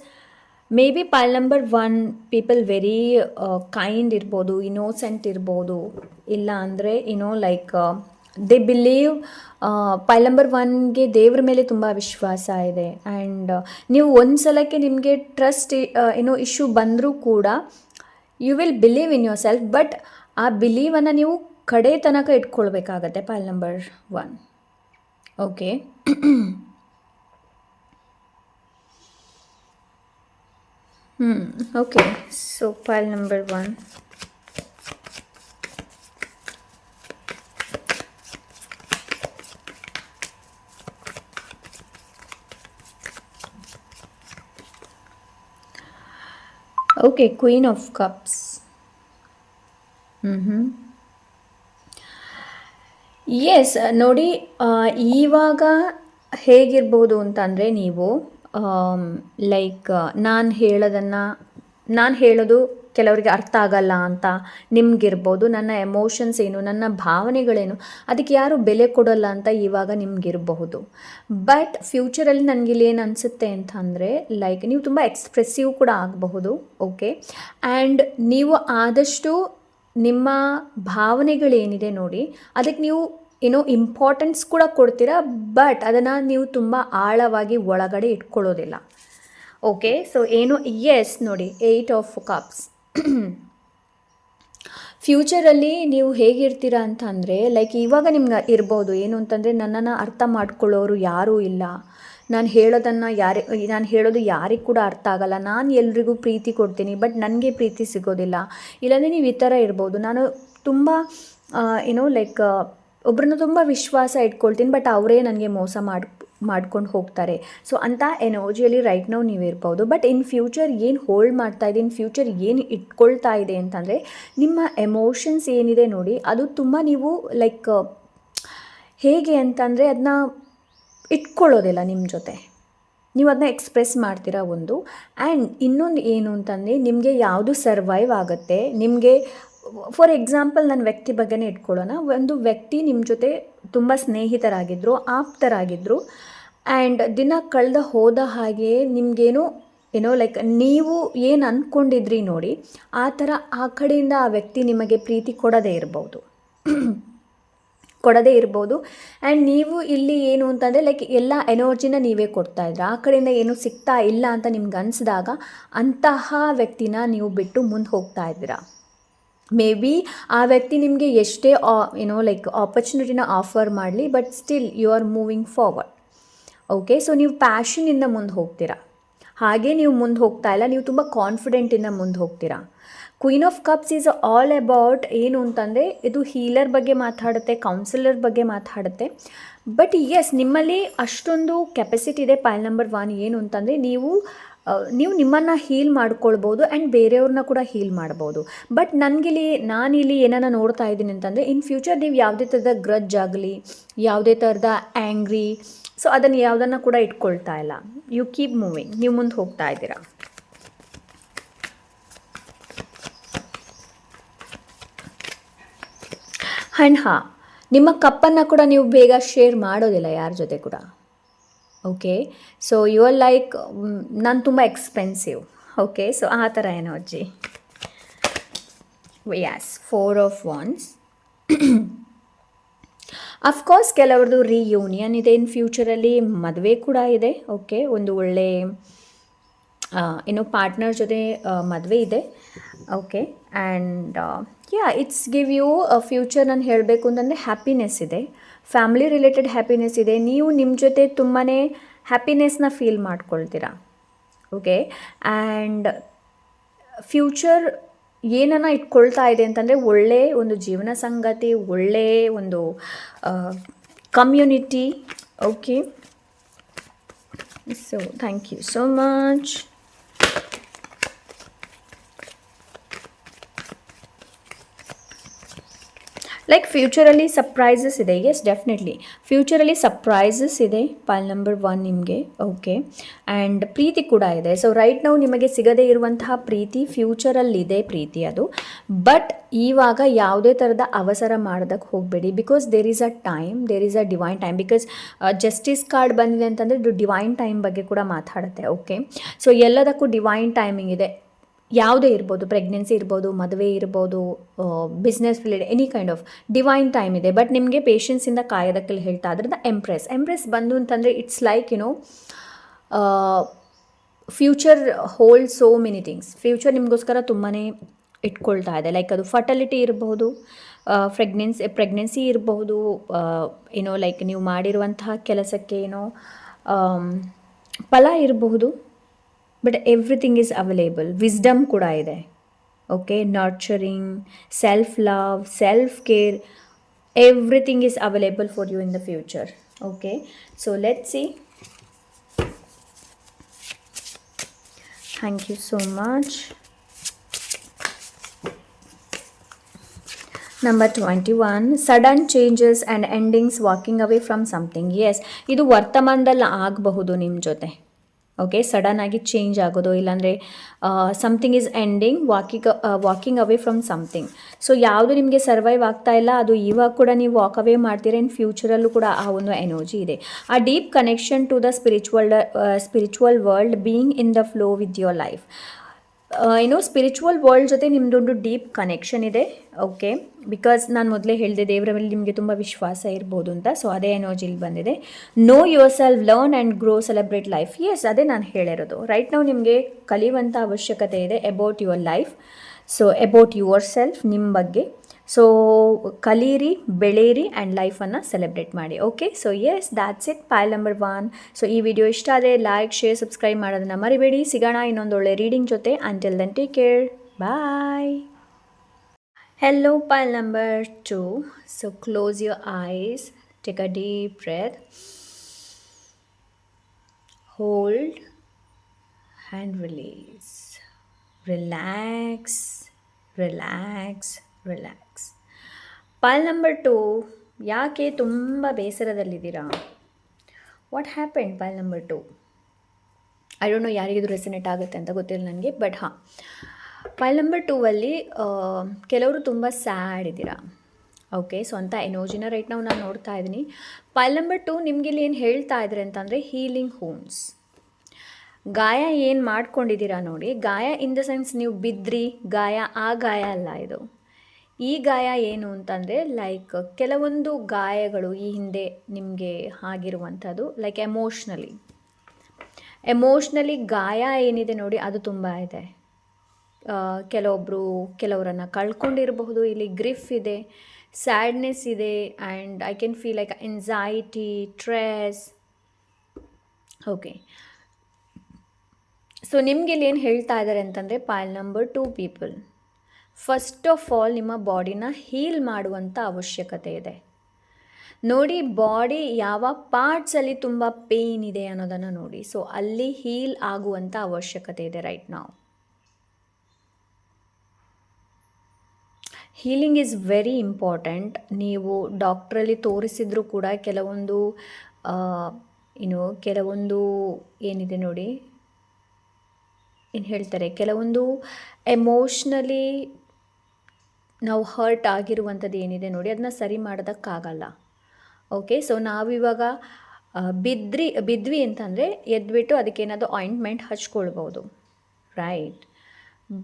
maybe pile number 1 people very kind ಇರ್ಬೋದು, ಇನ್ನೋಸೆಂಟ್ ಇರ್ಬೋದು, ಇಲ್ಲ ಅಂದರೆ like they believe. Pile number 1ಗೆ ದೇವ್ರ ಮೇಲೆ ತುಂಬ ವಿಶ್ವಾಸ ಇದೆ. ಆ್ಯಂಡ್ ನೀವು ಒಂದು ಸಲಕ್ಕೆ ನಿಮಗೆ ಟ್ರಸ್ಟ್ ಇಶ್ಯೂ ಬಂದರೂ ಕೂಡ you will believe in your self. But ಆ ಬಿಲೀವನ್ನು ನೀವು ಕಡೆ ತನಕ ಇಟ್ಕೊಳ್ಬೇಕಾಗತ್ತೆ. Pile number 1. Okay, okay. So pile number 1. Okay, queen of cups. Yes, ನೋಡಿ ಇವಾಗ ಹೇಗಿರ್ಬೋದು ಅಂತಂದರೆ, ನೀವು ಲೈಕ್ ನಾನು ಹೇಳೋದು ಕೆಲವರಿಗೆ ಅರ್ಥ ಆಗಲ್ಲ ಅಂತ ನಿಮಗಿರ್ಬೋದು. ನನ್ನ ಎಮೋಷನ್ಸ್ ಏನು, ನನ್ನ ಭಾವನೆಗಳೇನು, ಅದಕ್ಕೆ ಯಾರು ಬೆಲೆ ಕೊಡೋಲ್ಲ ಅಂತ ಇವಾಗ ನಿಮಗಿರಬಹುದು. ಬಟ್ ಫ್ಯೂಚರಲ್ಲಿ ನನಗಿಲ್ಲಿ ಏನು ಅನಿಸುತ್ತೆ ಅಂತ ಅಂದರೆ, ಲೈಕ್ ನೀವು ತುಂಬ ಎಕ್ಸ್ಪ್ರೆಸಿವ್ ಕೂಡ ಆಗಬಹುದು. ಓಕೆ, ಆ್ಯಂಡ್ ನೀವು ಆದಷ್ಟು ನಿಮ್ಮ ಭಾವನೆಗಳೇನಿದೆ ನೋಡಿ, ಅದಕ್ಕೆ ನೀವು ಇಂಪಾರ್ಟೆನ್ಸ್ ಕೂಡ ಕೊಡ್ತೀರಾ. ಬಟ್ ಅದನ್ನು ನೀವು ತುಂಬ ಆಳವಾಗಿ ಒಳಗಡೆ ಇಟ್ಕೊಳ್ಳೋದಿಲ್ಲ. ಓಕೆ, ಸೊ ಎಸ್ ನೋಡಿ, 8 ಆಫ್ ಕಪ್ಸ್. ಫ್ಯೂಚರಲ್ಲಿ ನೀವು ಹೇಗಿರ್ತೀರಾ ಅಂತ ಅಂದರೆ, ಲೈಕ್ ಇವಾಗ ನಿಮ್ಗೆ ಇರ್ಬೋದು ಏನು ಅಂತಂದರೆ, ನನ್ನನ್ನು ಅರ್ಥ ಮಾಡ್ಕೊಳ್ಳೋರು ಯಾರೂ ಇಲ್ಲ, ನಾನು ಹೇಳೋದು ಯಾರಿಗೆ ಕೂಡ ಅರ್ಥ ಆಗಲ್ಲ, ನಾನು ಎಲ್ರಿಗೂ ಪ್ರೀತಿ ಕೊಡ್ತೀನಿ ಬಟ್ ನನಗೆ ಪ್ರೀತಿ ಸಿಗೋದಿಲ್ಲ. ಇಲ್ಲಾಂದರೆ ನೀವು ಈ ಥರ ಇರ್ಬೋದು, ನಾನು ತುಂಬ ಲೈಕ್ ಒಬ್ರನ್ನ ತುಂಬ ವಿಶ್ವಾಸ ಇಟ್ಕೊಳ್ತೀನಿ ಬಟ್ ಅವರೇ ನನಗೆ ಮೋಸ ಮಾಡ್ಕೊಂಡು ಹೋಗ್ತಾರೆ. ಸೊ ಅಂಥ ಎನರ್ಜಿಯಲ್ಲಿ ರೈಟ್ ನಾವು ನೀವು ಇರ್ಬೋದು. ಬಟ್ ಇನ್ ಫ್ಯೂಚರ್ ಏನು ಹೋಲ್ಡ್ ಮಾಡ್ತಾ ಇದೆ, ಇನ್ ಫ್ಯೂಚರ್ ಏನು ಇಟ್ಕೊಳ್ತಾ ಇದೆ ಅಂತಂದರೆ, ನಿಮ್ಮ ಎಮೋಷನ್ಸ್ ಏನಿದೆ ನೋಡಿ, ಅದು ತುಂಬ ನೀವು ಲೈಕ್ ಹೇಗೆ ಅಂತಂದರೆ ಅದನ್ನ ಇಟ್ಕೊಳ್ಳೋದಿಲ್ಲ ನಿಮ್ಮ ಜೊತೆ, ನೀವು ಅದನ್ನ ಎಕ್ಸ್ಪ್ರೆಸ್ ಮಾಡ್ತೀರಾ ಒಂದು. ಆ್ಯಂಡ್ ಇನ್ನೊಂದು ಏನು ಅಂತಂದರೆ, ನಿಮಗೆ ಯಾವುದು ಸರ್ವೈವ್ ಆಗುತ್ತೆ, ನಿಮಗೆ ಫಾರ್ ಎಕ್ಸಾಂಪಲ್ ನನ್ನ ವ್ಯಕ್ತಿ ಬಗ್ಗೆನೇ ಇಟ್ಕೊಳ್ಳೋಣ. ಒಂದು ವ್ಯಕ್ತಿ ನಿಮ್ಮ ಜೊತೆ ತುಂಬ ಸ್ನೇಹಿತರಾಗಿದ್ದರು, ಆಪ್ತರಾಗಿದ್ದರು, ಆ್ಯಂಡ್ ದಿನ ಕಳೆದ ಹೋದ ಹಾಗೆ ನಿಮಗೇನೋ ಲೈಕ್ ನೀವು ಏನು ಅಂದ್ಕೊಂಡಿದ್ರಿ ನೋಡಿ, ಆ ಥರ ಆ ಕಡೆಯಿಂದ ಆ ವ್ಯಕ್ತಿ ನಿಮಗೆ ಪ್ರೀತಿ ಕೊಡದೇ ಇರ್ಬೋದು. ಆ್ಯಂಡ್ ನೀವು ಇಲ್ಲಿ ಏನು ಅಂತಂದರೆ ಲೈಕ್ ಎಲ್ಲ ಎನರ್ಜಿನ ನೀವೇ ಕೊಡ್ತಾಯಿದ್ರ, ಆ ಕಡೆಯಿಂದ ಏನೂ ಸಿಗ್ತಾ ಇಲ್ಲ ಅಂತ ನಿಮ್ಗೆ ಅನಿಸಿದಾಗ ಅಂತಹ ವ್ಯಕ್ತಿನ ನೀವು ಬಿಟ್ಟು ಮುಂದೆ ಹೋಗ್ತಾ ಇದ್ದೀರಾ. ಮೇ ಬಿ ಆ ವ್ಯಕ್ತಿ ನಿಮಗೆ ಎಷ್ಟೇ ಲೈಕ್ ಆಪರ್ಚುನಿಟಿನ ಆಫರ್ ಮಾಡಲಿ, but still you are moving forward. Okay, so ನೀವು ಪ್ಯಾಷನಿಂದ ಮುಂದೆ ಹೋಗ್ತೀರಾ. ಹಾಗೆ ನೀವು ಮುಂದೆ ಹೋಗ್ತಾ ಇಲ್ಲ, ನೀವು ತುಂಬ ಕಾನ್ಫಿಡೆಂಟಿಂದ ಮುಂದೆ ಹೋಗ್ತೀರಾ. Queen of cups is all about ಏನು ಅಂತಂದರೆ, ಇದು ಹೀಲರ್ ಬಗ್ಗೆ ಮಾತಾಡುತ್ತೆ, ಕೌನ್ಸಿಲರ್ ಬಗ್ಗೆ ಮಾತಾಡುತ್ತೆ. ಬಟ್ ಎಸ್, ನಿಮ್ಮಲ್ಲಿ ಅಷ್ಟೊಂದು ಕೆಪಾಸಿಟಿ ಇದೆ ಪೈಲ್ ನಂಬರ್ 1 ಏನು ಅಂತಂದರೆ, ನೀವು ನಿಮ್ಮನ್ನು ಹೀಲ್ ಮಾಡ್ಕೊಳ್ಬೋದು ಆ್ಯಂಡ್ ಬೇರೆಯವ್ರನ್ನ ಕೂಡ ಹೀಲ್ ಮಾಡ್ಬೋದು. ಬಟ್ ನಾನಿಲ್ಲಿ ಏನನ್ನ ನೋಡ್ತಾ ಇದ್ದೀನಿ ಅಂತಂದರೆ, ಇನ್ ಫ್ಯೂಚರ್ ನೀವು ಯಾವುದೇ ಥರದ ಗ್ರಜ್ ಆಗಲಿ, ಯಾವುದೇ ಥರದ ಆ್ಯಂಗ್ರಿ, ಸೊ ಅದನ್ನು ಯಾವುದನ್ನು ಕೂಡ ಇಟ್ಕೊಳ್ತಾ ಇಲ್ಲ. ಯು ಕೀಪ್ ಮೂವಿಂಗ್, ನೀವು ಮುಂದೆ ಹೋಗ್ತಾ ಇದ್ದೀರಾ. ಆ್ಯಂಡ್ ನಿಮ್ಮ ಕಪ್ಪನ್ನು ಕೂಡ ನೀವು ಬೇಗ ಶೇರ್ ಮಾಡೋದಿಲ್ಲ ಯಾರ ಜೊತೆ ಕೂಡ. Okay, so you are like ನಾನು ತುಂಬ ಎಕ್ಸ್ಪೆನ್ಸಿವ್. ಓಕೆ, ಸೊ ಆ ಥರ energy. Yes, 4 of wands. Of course ಕೆಲವ್ರದ್ದು ರಿಯೂನಿಯನ್ ಇದೆ, ಇನ್ ಫ್ಯೂಚರಲ್ಲಿ ಮದುವೆ ಕೂಡ ಇದೆ. ಓಕೆ, ಒಂದು ಒಳ್ಳೆ ಪಾರ್ಟ್ನರ್ ಜೊತೆ ಮದುವೆ ಇದೆ. Okay, and it's give you future. ನಾನು ಹೇಳಬೇಕು ಅಂತಂದರೆ ಹ್ಯಾಪಿನೆಸ್ ಇದೆ, ಫ್ಯಾಮಿಲಿ ರಿಲೇಟೆಡ್ ಹ್ಯಾಪಿನೆಸ್ ಇದೆ. ನೀವು ನಿಮ್ಮ ಜೊತೆ ತುಂಬಾ ಹ್ಯಾಪಿನೆಸ್ನ ಫೀಲ್ ಮಾಡ್ಕೊಳ್ತೀರಾ. ಓಕೆ, ಆ್ಯಂಡ್ ಫ್ಯೂಚರ್ ಏನನ್ನ ಇಟ್ಕೊಳ್ತಾ ಇದೆ ಅಂತಂದರೆ, ಒಳ್ಳೆ ಒಂದು ಜೀವನ ಸಂಗಾತಿ, ಒಳ್ಳೆ ಒಂದು community. Okay, so thank you so much. Like ಫ್ಯೂಚರಲ್ಲಿ ಸರ್ಪ್ರೈಸಸ್ ಇದೆ. ಎಸ್, ಡೆಫಿನೆಟ್ಲಿ ಫ್ಯೂಚರಲ್ಲಿ ಸರ್ಪ್ರೈಸಸ್ ಇದೆ ಪೈಲ್ ನಂಬರ್ 1 ನಿಮಗೆ. ಓಕೆ, ಆ್ಯಂಡ್ ಪ್ರೀತಿ ಕೂಡ ಇದೆ. ಸೊ ರೈಟ್ ನಾವು ನಿಮಗೆ ಸಿಗದೇ ಇರುವಂತಹ ಪ್ರೀತಿ ಫ್ಯೂಚರಲ್ಲಿದೆ, ಪ್ರೀತಿ ಅದು. ಬಟ್ ಇವಾಗ ಯಾವುದೇ ಥರದ ಅವಸರ ಮಾಡೋದಕ್ಕೆ ಹೋಗಬೇಡಿ, because there is a divine time. Because justice card ಬಂದಿದೆ ಅಂತಂದರೆ ಇದು ಡಿವೈನ್ ಟೈಮ್ ಬಗ್ಗೆ ಕೂಡ ಮಾತಾಡುತ್ತೆ. ಓಕೆ, ಸೊ ಎಲ್ಲದಕ್ಕೂ ಡಿವೈನ್ ಟೈಮಿಂಗ್ ಇದೆ. ಯಾವುದೇ ಇರ್ಬೋದು, ಪ್ರೆಗ್ನೆನ್ಸಿ ಇರ್ಬೋದು, ಮದುವೆ ಇರ್ಬೋದು, business related any kind of divine time ಇದೆ. ಬಟ್ ನಿಮಗೆ ಪೇಷನ್ಸಿಂದ ಕಾಯೋದಕ್ಕೆ ಹೇಳ್ತಾ ಅದ್ರಿಂದ ಎಂಪ್ರೆಸ್ ಬಂದು ಅಂತಂದರೆ it's like future hold so many things. Future ನಿಮಗೋಸ್ಕರ ತುಂಬಾ ಇಟ್ಕೊಳ್ತಾ ಇದೆ. ಲೈಕ್ ಅದು ಫರ್ಟಿಲಿಟಿ ಇರಬಹುದು, ಪ್ರೆಗ್ನೆನ್ಸಿ ಇರಬಹುದು, ಲೈಕ್ ನೀವು ಮಾಡಿರುವಂತಹ ಕೆಲಸಕ್ಕೆ ಫಲ ಇರಬಹುದು. But everything is available. Wisdom ಕೂಡ ಇದೆ. Okay, nurturing, self love, self care, everything is available for you in the future. Okay, so let's see. Thank you so much. Number 21, sudden changes and endings, walking away from something. Yes, ಇದು ವರ್ತಮಾನದಲ್ಲಿ ಆಗಬಹುದು ನಿಮ್ಮ ಜೊತೆ. Okay, sudden ಆಗಿ change ಆಗೋದು, ಇಲ್ಲಾಂದರೆ something is ending, walking away from something. So ಯಾವುದು ನಿಮಗೆ ಸರ್ವೈವ್ ಆಗ್ತಾ ಇಲ್ಲ ಅದು ಇವಾಗ ಕೂಡ ನೀವು ವಾಕ್ ಅವೇ ಮಾಡ್ತೀರಾ. ಇನ್ ಫ್ಯೂಚರಲ್ಲೂ ಕೂಡ ಆ ಒಂದು ಎನರ್ಜಿ ಇದೆ. A deep connection to the spiritual world, being in the flow with your life. Spiritual world ಜೊತೆ ನಿಮ್ಮದೊಂದು ಡೀಪ್ ಕನೆಕ್ಷನ್ ಇದೆ. ಓಕೆ, ಬಿಕಾಸ್ ನಾನು ಮೊದಲೇ ಹೇಳಿದೆ ದೇವರ ಮೇಲೆ ನಿಮಗೆ ತುಂಬ ವಿಶ್ವಾಸ ಇರ್ಬೋದು ಅಂತ. ಸೊ ಅದೇ ಎನರ್ಜಿಲಿ ಬಂದಿದೆ. Know yourself, learn and grow, celebrate life. Yes, ಅದೇ ನಾನು ಹೇಳಿರೋದು. ರೈಟ್ ನಾವು ನಿಮಗೆ ಕಲಿಯುವಂಥ ಅವಶ್ಯಕತೆ ಇದೆ about your life. So about yourself, ನಿಮ್ಮ ಬಗ್ಗೆ. ಸೊ ಕಲೀರಿ, ಬೆಳೀರಿ ಆ್ಯಂಡ್ ಲೈಫನ್ನು ಸೆಲೆಬ್ರೇಟ್ ಮಾಡಿ. Okay, so yes that's it, pile number 1. So ಈ ವಿಡಿಯೋ ಇಷ್ಟ ಆದರೆ ಲೈಕ್, ಶೇರ್, ಸಬ್ಸ್ಕ್ರೈಬ್ ಮಾಡೋದನ್ನು ಮರಿಬೇಡಿ. ಸಿಗೋಣ ಇನ್ನೊಂದು ಒಳ್ಳೆ ರೀಡಿಂಗ್ ಜೊತೆ. Until then take care, bye. Hello, pile number 2. So close your eyes, take a deep breath, hold and release. Relax, relax, relax. Pile number 2, ಯಾಕೆ ತುಂಬ ಬೇಸರದಲ್ಲಿದ್ದೀರಾ? What happened pile number 2? I don't know ಯಾರಿಗಿದು resonate ಆಗುತ್ತೆ ಅಂತ ಗೊತ್ತಿಲ್ಲ ನನಗೆ, but ಹಾಂ, ಪೈಲ್ number 2ಅಲ್ಲಿ ಕೆಲವರು ತುಂಬ ಸ್ಯಾಡ್ ಇದ್ದೀರಾ. ಓಕೆ, ಸೊ ಅಂಥ ಎನರ್ಜಿನ ರೈಟ್ ನಾವು ನಾನು ನೋಡ್ತಾ ಇದ್ದೀನಿ. ಪೈಲ್ ನಂಬರ್ 2 ನಿಮಗೆ ಇಲ್ಲಿ ಏನು ಹೇಳ್ತಾ ಇದ್ದಾರೆ ಅಂತಂದರೆ ಹೀಲಿಂಗ್ ಹೋಮ್ಸ್. ಗಾಯ ಏನು ಮಾಡ್ಕೊಂಡಿದ್ದೀರಾ ನೋಡಿ, ಗಾಯ ಇನ್ ದ ಸೆನ್ಸ್ ನೀವು ಬಿದ್ರಿ ಗಾಯ, ಆ ಗಾಯ ಅಲ್ಲ ಇದು. ಈ ಗಾಯ ಏನು ಅಂತಂದರೆ ಲೈಕ್ ಕೆಲವೊಂದು ಗಾಯಗಳು ಈ ಹಿಂದೆ ನಿಮಗೆ ಆಗಿರುವಂಥದ್ದು, ಲೈಕ್ ಎಮೋಷ್ನಲಿ ಗಾಯ ಏನಿದೆ ನೋಡಿ ಅದು ತುಂಬ ಇದೆ. ಕೆಲವರನ್ನು ಕಳ್ಕೊಂಡಿರಬಹುದು. ಇಲ್ಲಿ ಗ್ರಿಫ್ ಇದೆ, ಸ್ಯಾಡ್ನೆಸ್ ಇದೆ, and I can feel like anxiety, stress. Okay, so ನಿಮಗೆ ಇಲ್ಲಿ ಏನು ಹೇಳ್ತಾ ಇದ್ದಾರೆ ಅಂತಂದರೆ pile number 2 people, first of all ನಿಮ್ಮ ಬಾಡಿನ ಹೀಲ್ ಮಾಡುವಂಥ ಅವಶ್ಯಕತೆ ಇದೆ. ನೋಡಿ, ಬಾಡಿ ಯಾವ ಪಾರ್ಟ್ಸಲ್ಲಿ ತುಂಬ ಪೇಯ್ನ್ ಇದೆ ಅನ್ನೋದನ್ನು ನೋಡಿ. ಸೊ ಅಲ್ಲಿ ಹೀಲ್ ಆಗುವಂಥ ಅವಶ್ಯಕತೆ ಇದೆ ರೈಟ್ ನಾವು. Healing is very important. ನೀವು ಡಾಕ್ಟ್ರಲ್ಲಿ ತೋರಿಸಿದ್ರೂ ಕೂಡ ಕೆಲವೊಂದು ಏನಿದೆ ನೋಡಿ, ಏನು ಹೇಳ್ತಾರೆ, ಕೆಲವೊಂದು ಎಮೋಷ್ನಲಿ ನಾವು ಹರ್ಟ್ ಆಗಿರುವಂಥದ್ದು ಏನಿದೆ ನೋಡಿ ಅದನ್ನ ಸರಿ ಮಾಡೋದಕ್ಕಾಗಲ್ಲ. ಓಕೆ, ಸೊ ನಾವಿವಾಗ ಬಿದ್ವಿ ಅಂತಂದರೆ ಎದ್ಬಿಟ್ಟು ಅದಕ್ಕೇನಾದರೂ ಆಯಿಂಟ್ಮೆಂಟ್ ಹಚ್ಕೊಳ್ಬೋದು, ರೈಟ್.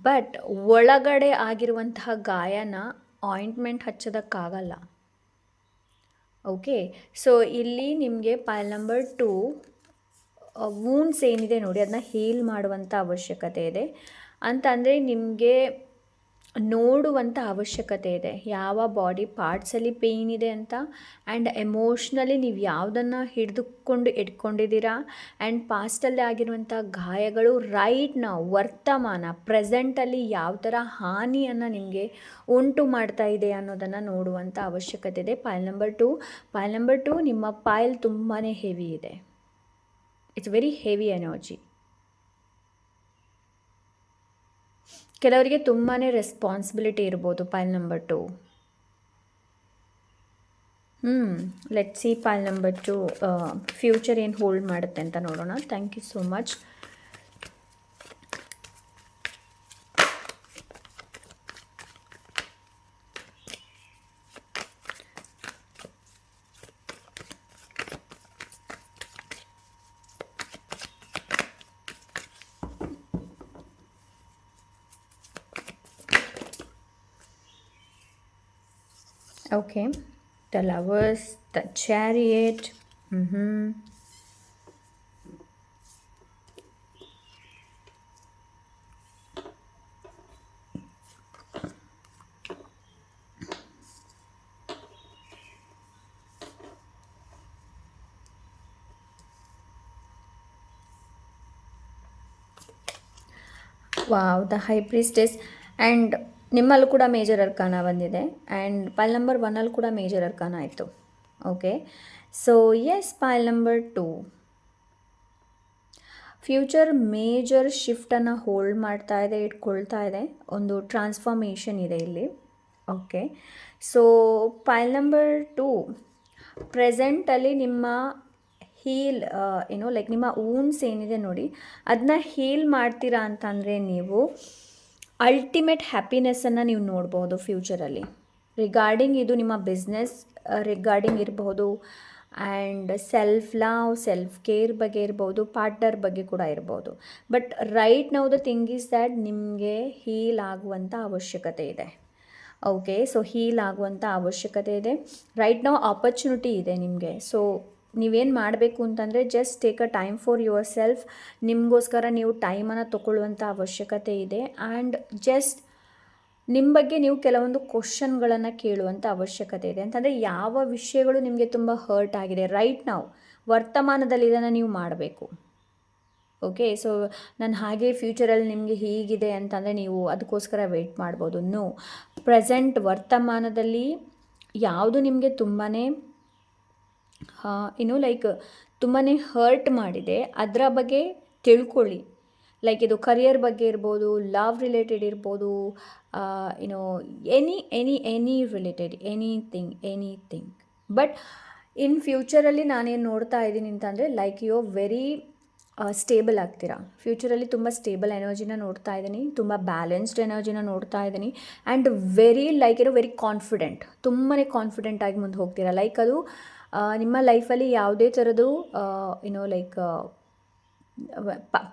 ಬಟ್ ಒಳಗಡೆ ಆಗಿರುವಂತಹ ಗಾಯನ ಆಯಿಂಟ್ಮೆಂಟ್ ಹಚ್ಚೋದಕ್ಕಾಗಲ್ಲ. ಓಕೆ, ಸೊ ಇಲ್ಲಿ ನಿಮಗೆ ಪೈಲ್ ನಂಬರ್ 2 ವೂನ್ಸ್ ಏನಿದೆ ನೋಡಿ ಅದನ್ನ ಹೀಲ್ ಮಾಡುವಂಥ ಅವಶ್ಯಕತೆ ಇದೆ. ಅಂತಂದರೆ ನಿಮಗೆ ನೋಡುವಂಥ ಅವಶ್ಯಕತೆ ಇದೆ ಯಾವ ಬಾಡಿ ಪಾರ್ಟ್ಸಲ್ಲಿ ಪೇಯ್ನ್ ಇದೆ ಅಂತ, ಆ್ಯಂಡ್ ಎಮೋಷ್ನಲಿ ನೀವು ಯಾವುದನ್ನು ಇಟ್ಕೊಂಡಿದ್ದೀರಾ, ಆ್ಯಂಡ್ ಪಾಸ್ಟಲ್ಲಿ ಆಗಿರುವಂಥ ಗಾಯಗಳು ರೈಟ್ ನಾವು ವರ್ತಮಾನ ಪ್ರೆಸೆಂಟಲ್ಲಿ ಯಾವ ಥರ ಹಾನಿಯನ್ನು ನಿಮಗೆ ಉಂಟು ಮಾಡ್ತಾ ಇದೆ ಅನ್ನೋದನ್ನು ನೋಡುವಂಥ ಅವಶ್ಯಕತೆ ಇದೆ. ಪೈಲ್ ನಂಬರ್ 2 ನಿಮ್ಮ ಪೈಲ್ ತುಂಬಾ ಹೆವಿ ಇದೆ. It's very heavy energy. ಕೆಲವರಿಗೆ ತುಂಬಾ ರೆಸ್ಪಾನ್ಸಿಬಿಲಿಟಿ ಇರ್ಬೋದು pile number 2. Let see pile number 2 future ಏನು ಹೋಲ್ಡ್ ಮಾಡುತ್ತೆ ಅಂತ ನೋಡೋಣ. Thank you so much. Okay, the Lovers, the Chariot. Wow, the High Priestess. And ನಿಮ್ಮಲ್ಲೂ ಕೂಡ ಮೇಜರ್ ಅರ್ಕಾನ ಬಂದಿದೆ, ಆ್ಯಂಡ್ ಪೈಲ್ ನಂಬರ್ 1ಅಲ್ಲಿ ಕೂಡ ಮೇಜರ್ ಅರ್ಕಾನ ಆಯಿತು. Okay, so yes, pile number 2 future major ಶಿಫ್ಟನ್ನು hold ಮಾಡ್ತಾ ಇದೆ, ಇಟ್ಕೊಳ್ತಾ ಇದೆ. ಒಂದು ಟ್ರಾನ್ಸ್ಫಾರ್ಮೇಷನ್ ಇದೆ ಇಲ್ಲಿ. ಓಕೆ, ಸೊ ಪೈಲ್ ನಂಬರ್ 2 ಪ್ರೆಸೆಂಟಲ್ಲಿ ನಿಮ್ಮ ಹೀಲ್ ಲೈಕ್ ನಿಮ್ಮ ವೂನ್ಸ್ ಏನಿದೆ ನೋಡಿ ಅದನ್ನ ಹೀಲ್ ಮಾಡ್ತೀರಾ ಅಂತಂದರೆ ನೀವು ಅಲ್ಟಿಮೇಟ್ ಹ್ಯಾಪಿನೆಸ್ಸನ್ನು ನೀವು ನೋಡ್ಬೋದು ಫ್ಯೂಚರಲ್ಲಿ. ರಿಗಾರ್ಡಿಂಗ್ ಇದು ನಿಮ್ಮ ಬಿಸ್ನೆಸ್ ರಿಗಾರ್ಡಿಂಗ್ ಇರಬಹುದು, and self love, self care ಬಗ್ಗೆ ಇರ್ಬೋದು, ಪಾರ್ಟ್ನರ್ ಬಗ್ಗೆ ಕೂಡ ಇರ್ಬೋದು. But right now the thing is that ನಿಮಗೆ ಹೀಲ್ ಆಗುವಂಥ ಅವಶ್ಯಕತೆ ಇದೆ. ಓಕೆ, ಸೊ ಹೀಲ್ ಆಗುವಂಥ ಅವಶ್ಯಕತೆ ಇದೆ. ರೈಟ್ ನೌ ಆಪರ್ಚುನಿಟಿ ಇದೆ ನಿಮಗೆ. ಸೊ ನೀವೇನು ಮಾಡಬೇಕು ಅಂತಂದರೆ just take a time for your self. ನಿಮಗೋಸ್ಕರ ನೀವು ಟೈಮನ್ನು ತೊಗೊಳ್ಳುವಂಥ ಅವಶ್ಯಕತೆ ಇದೆ. ಆ್ಯಂಡ್ ಜಸ್ಟ್ ನಿಮ್ಮ ಬಗ್ಗೆ ನೀವು ಕೆಲವೊಂದು ಕ್ವಶನ್ಗಳನ್ನು ಕೇಳುವಂಥ ಅವಶ್ಯಕತೆ ಇದೆ. ಅಂತಂದರೆ ಯಾವ ವಿಷಯಗಳು ನಿಮಗೆ ತುಂಬ ಹರ್ಟ್ ಆಗಿದೆ ರೈಟ್ ನಾವು ವರ್ತಮಾನದಲ್ಲಿ ಇದನ್ನು ನೀವು ಮಾಡಬೇಕು. ಓಕೆ, ಸೊ ನಾನು ಹಾಗೆ ಫ್ಯೂಚರಲ್ಲಿ ನಿಮಗೆ ಹೀಗಿದೆ ಅಂತಂದರೆ ನೀವು ಅದಕ್ಕೋಸ್ಕರ ವೆಯ್ಟ್ ಮಾಡ್ಬೋದು. ನೋ, ಪ್ರೆಸೆಂಟ್ ವರ್ತಮಾನದಲ್ಲಿ ಯಾವುದು ನಿಮಗೆ ತುಂಬಾ ಲೈಕ್ ತುಂಬಾ ಹರ್ಟ್ ಮಾಡಿದೆ ಅದರ ಬಗ್ಗೆ ತಿಳ್ಕೊಳ್ಳಿ. ಲೈಕ್ ಇದು ಕರಿಯರ್ ಬಗ್ಗೆ ಇರ್ಬೋದು, ಲವ್ ರಿಲೇಟೆಡ್ ಇರ್ಬೋದು, you know any related anything. But in ಫ್ಯೂಚರಲ್ಲಿ ನಾನೇನು ನೋಡ್ತಾ ಇದ್ದೀನಿ ಅಂತಂದರೆ like you are very stable ಆಗ್ತೀರಾ. ಫ್ಯೂಚರಲ್ಲಿ ತುಂಬ ಸ್ಟೇಬಲ್ ಎನರ್ಜಿನ ನೋಡ್ತಾ ಇದ್ದೀನಿ, ತುಂಬ ಬ್ಯಾಲೆನ್ಸ್ಡ್ ಎನರ್ಜಿನ ನೋಡ್ತಾ ಇದ್ದೀನಿ. ಆ್ಯಂಡ್ ವೆರಿ ಕಾನ್ಫಿಡೆಂಟ್, ತುಂಬಾ ಕಾನ್ಫಿಡೆಂಟ್ ಆಗಿ ಮುಂದೆ ಹೋಗ್ತೀರಾ. ಲೈಕ್ ಅದು ನಿಮ್ಮ ಲೈಫಲ್ಲಿ ಯಾವುದೇ ಥರದ್ದು ಲೈಕ್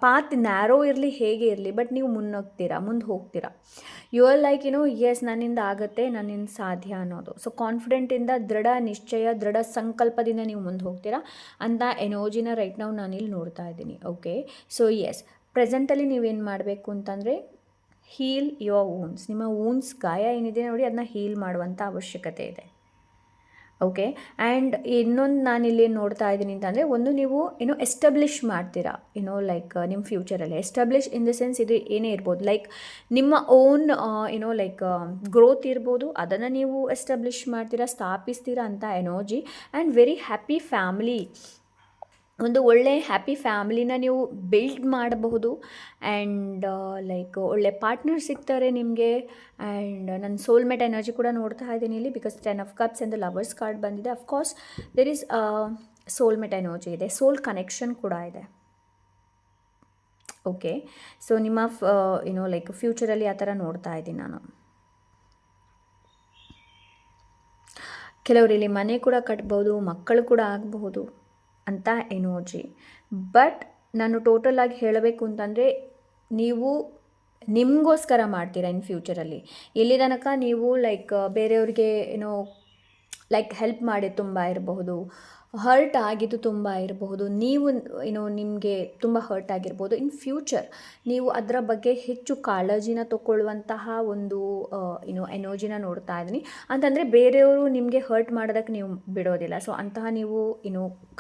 ಪಾತ್ ನ್ಯಾರೋ ಇರಲಿ, ಹೇಗೆ ಇರಲಿ, ಬಟ್ ನೀವು ಮುಂದೆ ಹೋಗ್ತೀರಾ. ಯು ಆರ್ ಲೈಕ್ ಎಸ್ ನನ್ನಿಂದ ಆಗುತ್ತೆ, ನನ್ನಿಂದ ಸಾಧ್ಯ ಅನ್ನೋದು. ಸೊ ಕಾನ್ಫಿಡೆಂಟಿಂದ, ದೃಢ ನಿಶ್ಚಯ, ದೃಢ ಸಂಕಲ್ಪದಿಂದ ನೀವು ಮುಂದೆ ಹೋಗ್ತೀರಾ ಅಂತ ಎನರ್ಜಿನ ರೈಟ್ ನಾವು ನಾನಿಲ್ಲಿ ನೋಡ್ತಾ ಇದ್ದೀನಿ. ಓಕೆ, ಸೊ ಎಸ್, ಪ್ರೆಸೆಂಟಲ್ಲಿ ನೀವೇನು ಮಾಡಬೇಕು ಅಂತಂದರೆ ಹೀಲ್ ಯುವರ್ ವೂನ್ಸ್. ನಿಮ್ಮ ವೂನ್ಸ್, ಗಾಯ ಏನಿದೆ ನೋಡಿ, ಅದನ್ನ ಹೀಲ್ ಮಾಡುವಂಥ ಅವಶ್ಯಕತೆ ಇದೆ. ಓಕೆ, ಆ್ಯಂಡ್ ಇನ್ನೊಂದು ನಾನಿಲ್ಲಿ ನೋಡ್ತಾ ಇದ್ದೀನಿ ಅಂತಂದರೆ, ಒಂದು ನೀವು ಎಸ್ಟಾಬ್ಲಿಷ್ ಮಾಡ್ತೀರಾ ಲೈಕ್ ನಿಮ್ಮ ಫ್ಯೂಚರಲ್ಲಿ. ಎಸ್ಟಾಬ್ಲಿಷ್ ಇನ್ ದ ಸೆನ್ಸ್ ಇದು ಏನೇ ಇರ್ಬೋದು, ಲೈಕ್ ನಿಮ್ಮ ಓನ್ ಲೈಕ್ ಗ್ರೋತ್ ಇರ್ಬೋದು, ಅದನ್ನು ನೀವು ಎಸ್ಟಾಬ್ಲಿಷ್ ಮಾಡ್ತೀರಾ, ಸ್ಥಾಪಿಸ್ತೀರಾ ಅಂತ energy. And very happy family, ಒಂದು ಒಳ್ಳೆ ಹ್ಯಾಪಿ ಫ್ಯಾಮಿಲಿನ ನೀವು ಬಿಲ್ಡ್ ಮಾಡಬಹುದು. ಆ್ಯಂಡ್ ಲೈಕ್ ಒಳ್ಳೆ ಪಾರ್ಟ್ನರ್ ಸಿಗ್ತಾರೆ ನಿಮಗೆ. ಆ್ಯಂಡ್ ನನ್ನ ಸೋಲ್ಮೇಟ್ ಎನರ್ಜಿ ಕೂಡ ನೋಡ್ತಾ ಇದ್ದೀನಿ ಇಲ್ಲಿ, because 10 of cups and lovers card ಬಂದಿದೆ. Of course there is soulmate energy ಇದೆ, ಸೋಲ್ ಕನೆಕ್ಷನ್ ಕೂಡ ಇದೆ. ಓಕೆ, ಸೊ ನಿಮ್ಮ ಲೈಕ್ ಫ್ಯೂಚರಲ್ಲಿ ಆ ಥರ ನೋಡ್ತಾ ಇದ್ದೀನಿ ನಾನು. ಕೆಲವರಲ್ಲಿ ಮನೆ ಕೂಡ ಕಟ್ಬೋದು, ಮಕ್ಕಳು ಕೂಡ ಆಗಬಹುದು ಅಂತ ಎನರ್ಜಿ. ಬಟ್ ನಾನು ಟೋಟಲಾಗಿ ಹೇಳಬೇಕು ಅಂತಂದರೆ, ನೀವು ನಿಮಗೋಸ್ಕರ ಮಾಡ್ತೀರಾ ಇನ್ ಫ್ಯೂಚರಲ್ಲಿ. ಇಲ್ಲಿ ತನಕ ನೀವು ಲೈಕ್ ಬೇರೆಯವ್ರಿಗೆ ಲೈಕ್ ಹೆಲ್ಪ್ ಮಾಡಿ ತುಂಬ ಇರಬಹುದು, ಹರ್ಟ್ ಆಗಿದ್ದು ತುಂಬ ಇರಬಹುದು, ನೀವು ನಿಮಗೆ ತುಂಬ ಹರ್ಟ್ ಆಗಿರ್ಬೋದು. ಇನ್ ಫ್ಯೂಚರ್ ನೀವು ಅದರ ಬಗ್ಗೆ ಹೆಚ್ಚು ಕಾಳಜಿನ ತಗೊಳ್ಳುವಂತಹ ಒಂದು ಎನರ್ಜಿನ ನೋಡ್ತಾ ಇದ್ದೀನಿ. ಅಂತಂದರೆ ಬೇರೆಯವರು ನಿಮಗೆ ಹರ್ಟ್ ಮಾಡೋದಕ್ಕೆ ನೀವು ಬಿಡೋದಿಲ್ಲ. ಸೊ ಅಂತಹ ನೀವು